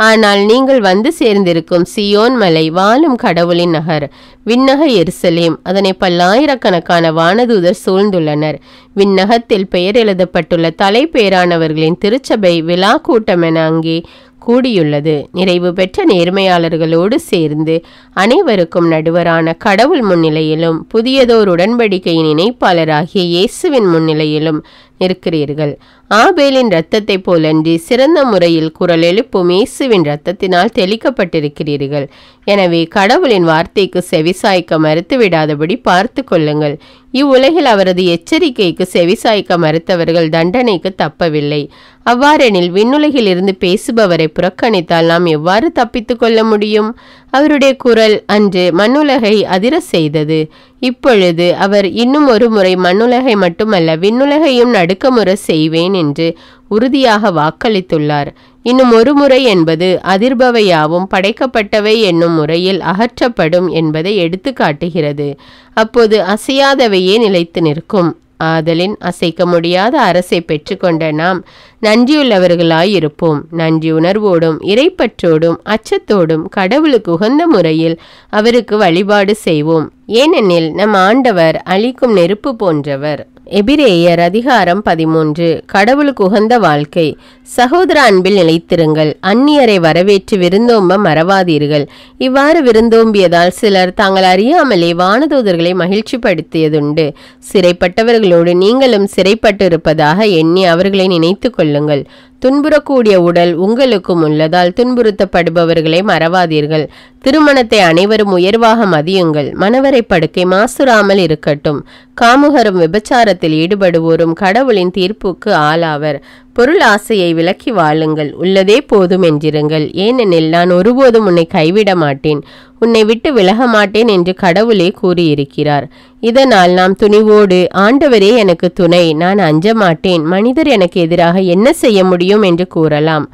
ஆனால் நீங்கள் வந்து சேர்ந்திருக்கும் சியோன் மலை வாழும் கடவுளின் நகர், விண்ணக எருசலேம். அதனை பல்லாயிரக்கணக்கான வானதூதர் சூழ்ந்துள்ளனர். விண்ணகத்தில் பெயர் எழுதப்பட்டுள்ள தலைப்பேரானவர்களின் திருச்சபை விழா கூட்டம் என அங்கே கூடியுள்ளது. நிறைவு பெற்ற நேர்மையாளர்களோடு சேர்ந்து அனைவருக்கும் நடுவரான கடவுள் முன்னிலையிலும் புதியதோர் உடன்படிக்கையின் இணைப்பாளராகிய இயேசுவின் முன்னிலையிலும் நிற்கிறீர்கள். ஆபேலின் இரத்தத்தை போலன்றி சிறந்த முறையில் குரல் எழுப்பும் இயேசுவின் இரத்தத்தினால் தெளிக்கப்பட்டிருக்கிறீர்கள். எனவே கடவுளின் வார்த்தைக்கு செவிசாய்க்க மறுத்துவிடாதபடி பார்த்து கொள்ளுங்கள். இவ்வுலகில் அவரது எச்சரிக்கைக்கு செவிசாய்க்க மறுத்தவர்கள் தண்டனைக்கு தப்பவில்லை. அவ்வாறெனில் விண்ணுலகில் இருந்து பேசுபவரை புறக்கணித்தால் நாம் எவ்வாறு தப்பித்து கொள்ள முடியும்? அவருடைய குரல் அன்று மண்ணுலகை அதிர செய்தது. இப்பொழுது அவர் இன்னும் ஒரு முறை மண்ணுலகை மட்டுமல்ல விண்ணுலகையும் நடுக்கமுற செய்வேன் என்று உறுதியாக வாக்களித்துள்ளார். இன்னும் ஒரு முறை என்பது அதிர்பவையாவும் படைக்கப்பட்டவை என்னும் முறையில் அகற்றப்படும் என்பதை எடுத்து காட்டுகிறது. அப்போது அசையாதவையே நிலைத்து நிற்கும். ஆதலின் அசைக்க முடியாத அரசை பெற்றுக்கொண்ட நாம் நன்றியுள்ளவர்களாயிருப்போம். நன்றி உணர்வோடும் இறைப்பற்றோடும் அச்சத்தோடும் கடவுளுக்கு உகந்த முறையில் அவருக்கு வழிபாடு செய்வோம். ஏனெனில் நம் ஆண்டவர் அழிக்கும் நெருப்பு போன்றவர். எபிரேயர் அதிகாரம் 13. கடவுளுக்கு உகந்த வாழ்க்கை. சகோதர அன்பில் நிலைத்திருங்கள். அந்நியரை வரவேற்று விருந்தோம்ப மறவாதீர்கள். இவ்வாறு விருந்தோம்பியதால் சிலர் தாங்கள் அறியாமலே வானதூதர்களை மகிழ்ச்சிப்படுத்தியதுண்டு. சிறைப்பட்டவர்களோடு நீங்களும் சிறைப்பட்டிருப்பதாக எண்ணி அவர்களை நினைத்து கொள்ளுங்கள். துன்புறக்கூடிய உடல் உங்களுக்கும் உள்ளதால் துன்புறுத்தப்படுபவர்களை மறவாதீர்கள். திருமணத்தை அனைவரும் உயர்வாக மதியுங்கள். மணவரை படுக்கை மாசுறாமல் இருக்கட்டும். காமுகரும் விபச்சாரத்தில் ஈடுபடுவோரும் கடவுளின் தீர்ப்புக்கு ஆளாவர். பொருள் ஆசையை விலக்கி வாழுங்கள். உள்ளதே போதும் என்றிருங்கள். ஏனெனில் நான் ஒருபோதும் உன்னை கைவிட மாட்டேன், உன்னை விட்டு விலக மாட்டேன் என்று கடவுளே கூறியிருக்கிறார். இதனால் நாம் துணிவோடு ஆண்டவரே எனக்கு துணை, நான் அஞ்ச மாட்டேன், மனிதர் எனக்கு எதிராக என்ன செய்ய முடியும் என்று கூறலாம்.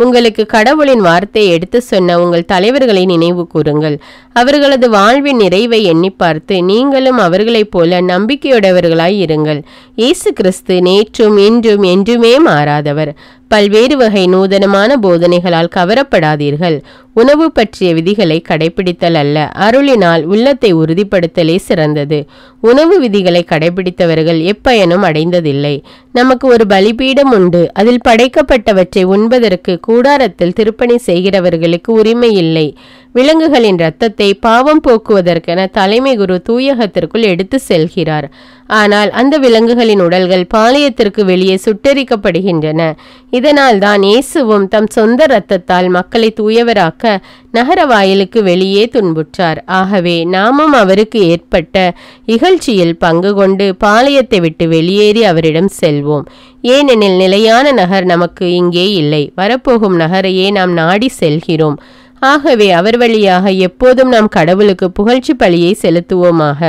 உங்களுக்கு கடவுளின் வார்த்தையை எடுத்து சொன்ன உங்கள் தலைவர்களை நினைவு கூறுங்கள். அவர்களது வாழ்வின் நிறைவை எண்ணி பார்த்து நீங்களும் அவர்களைப் போல நம்பிக்கையுடையவர்களாய் இருங்கள். இயேசு கிறிஸ்து நேற்றும் இன்றும் என்றுமே மாறாதவர். பல்வேறு வகை நூதனமான போதனைகளால் கவரப்படாதீர்கள். உணவு பற்றிய விதிகளை கடைபிடித்தல் அல்ல, அருளினால் உள்ளத்தை உறுதிப்படுத்தலே சிறந்தது. உணவு விதிகளை கடைபிடித்தவர்கள் எப்பயனும் அடைந்ததில்லை. நமக்கு ஒரு பலிபீடம் உண்டு, அதில் படைக்கப்பட்டவற்றை உண்பதற்கு கூடாரத்தில் திருப்பணி செய்கிறவர்களுக்கு உரிமை இல்லை. விலங்குகளின் இரத்தத்தை பாவம் போக்குவதற்கென தலைமை குரு தூயகத்திற்குள் எடுத்து செல்கிறார். ஆனால் அந்த விலங்குகளின் உடல்கள் பாளையத்திற்கு வெளியே சுட்டெரிக்கப்படுகின்றன. இதனால் தான் இயேசுவும் தம் சொந்த இரத்தத்தால் மக்களை தூயவராக்க நகர வாயிலுக்கு வெளியே துன்புற்றார். ஆகவே நாமும் அவருக்கு ஏற்பட்ட இகழ்ச்சியில் பங்கு கொண்டு பாளையத்தை விட்டு வெளியேறி அவரிடம் செல்வோம். ஏனெனில் நிலையான நகர் நமக்கு இங்கே இல்லை, வரப்போகும் நகரையே நாம் நாடி செல்கிறோம். ஆகவே அவர் வழியாக எப்போதும் நாம் கடவுளுக்கு புகழ்ச்சி பலியை செலுத்துவோமாக.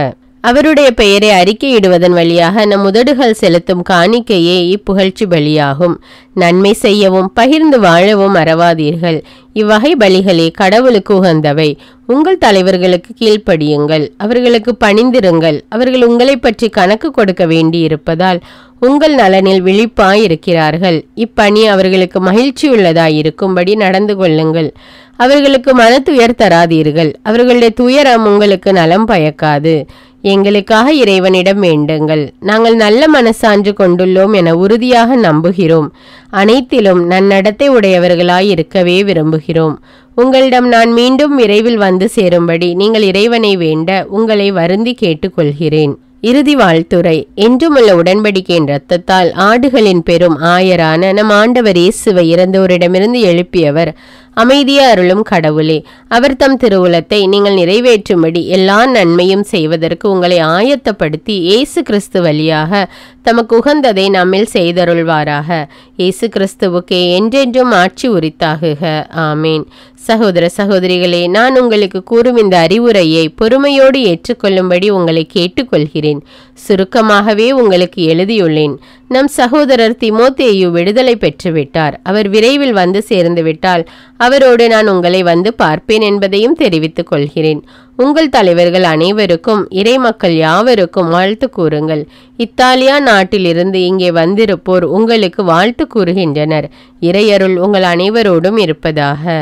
அவருடைய பெயரை அறிக்கையிடுவதன் வழியாக நம் உதடுகள் செலுத்தும் காணிக்கையே இப்புகழ்ச்சி பலியாகும். நன்மை செய்யவும் பகிர்ந்து வாழவும் மறவாதீர்கள். இவ்வகை பலிகளே கடவுளுக்கு உகந்தவை. உங்கள் தலைவர்களுக்கு கீழ்ப்படியுங்கள், அவர்களுக்கு பணிந்திருங்கள். அவர்கள் உங்களை பற்றி கணக்கு கொடுக்க வேண்டியிருப்பதால் உங்கள் நலனில் விழிப்பாயிருக்கிறார்கள். இப்பணி அவர்களுக்கு மகிழ்ச்சியுள்ளதாய் இருக்கும்படி நடந்து கொள்ளுங்கள். அவர்களுக்கு மன துயர் தராதீர்கள். அவர்களுடைய துயரம் உங்களுக்கு நலம் பயக்காது. எங்களுக்காக இறைவனிடம் வேண்டுங்கள். நாங்கள் நல்ல மனசான்று கொண்டுள்ளோம் என உறுதியாக நம்புகிறோம். அனைத்திலும் நன்னடத்தை உடையவர்களாய் இருக்கவே விரும்புகிறோம். உங்களிடம் நான் மீண்டும் விரைவில் வந்து சேரும்படி நீங்கள் இறைவனை வேண்ட உங்களை வருந்தி கேட்டுக்கொள்கிறேன். இறுதி வாழ்த்துரை. என்றுமுள்ள உடன்படிக்கையின் இரத்தத்தால் ஆடுகளின் பெரும் ஆயரான நம் ஆண்டவர் இயேசுவை இறந்தோரிடமிருந்து எழுப்பியவர் அமைதியை அருளும் கடவுளே. அவர் தம் திருவுளத்தை நீங்கள் நிறைவேற்றும்படி எல்லா நன்மையும் செய்வதற்கு உங்களை ஆயத்தப்படுத்தி இயேசு கிறிஸ்து வழியாக தமக்கு உகந்ததை நம்மில் செய்தருள்வாராக. இயேசு கிறிஸ்துவுக்கே என்றென்றும் ஆட்சி உரித்தாகுக. ஆமீன். சகோதர சகோதரிகளே, நான் உங்களுக்கு கூறும் இந்த அறிவுரையை பொறுமையோடு ஏற்றுக்கொள்ளும்படி உங்களை கேட்டுக்கொள்கிறேன். சுருக்கமாகவே உங்களுக்கு எழுதியுள்ளேன். நம் சகோதரர் திமோத்தேயு விடுதலை பெற்றுவிட்டார். அவர் விரைவில் வந்து சேர்ந்து விட்டால் அவரோடு நான் உங்களை வந்து பார்ப்பேன் என்பதையும் தெரிவித்துக் கொள்கிறேன். உங்கள் தலைவர்கள் அனைவருக்கும் இறைமக்கள் யாவருக்கும் வாழ்த்து கூறுங்கள். இத்தாலியா நாட்டிலிருந்து இங்கே வந்திருப்போர் உங்களுக்கு வாழ்த்து கூறுகின்றனர். இறையருள் உங்கள் அனைவரோடும் இருப்பதாக.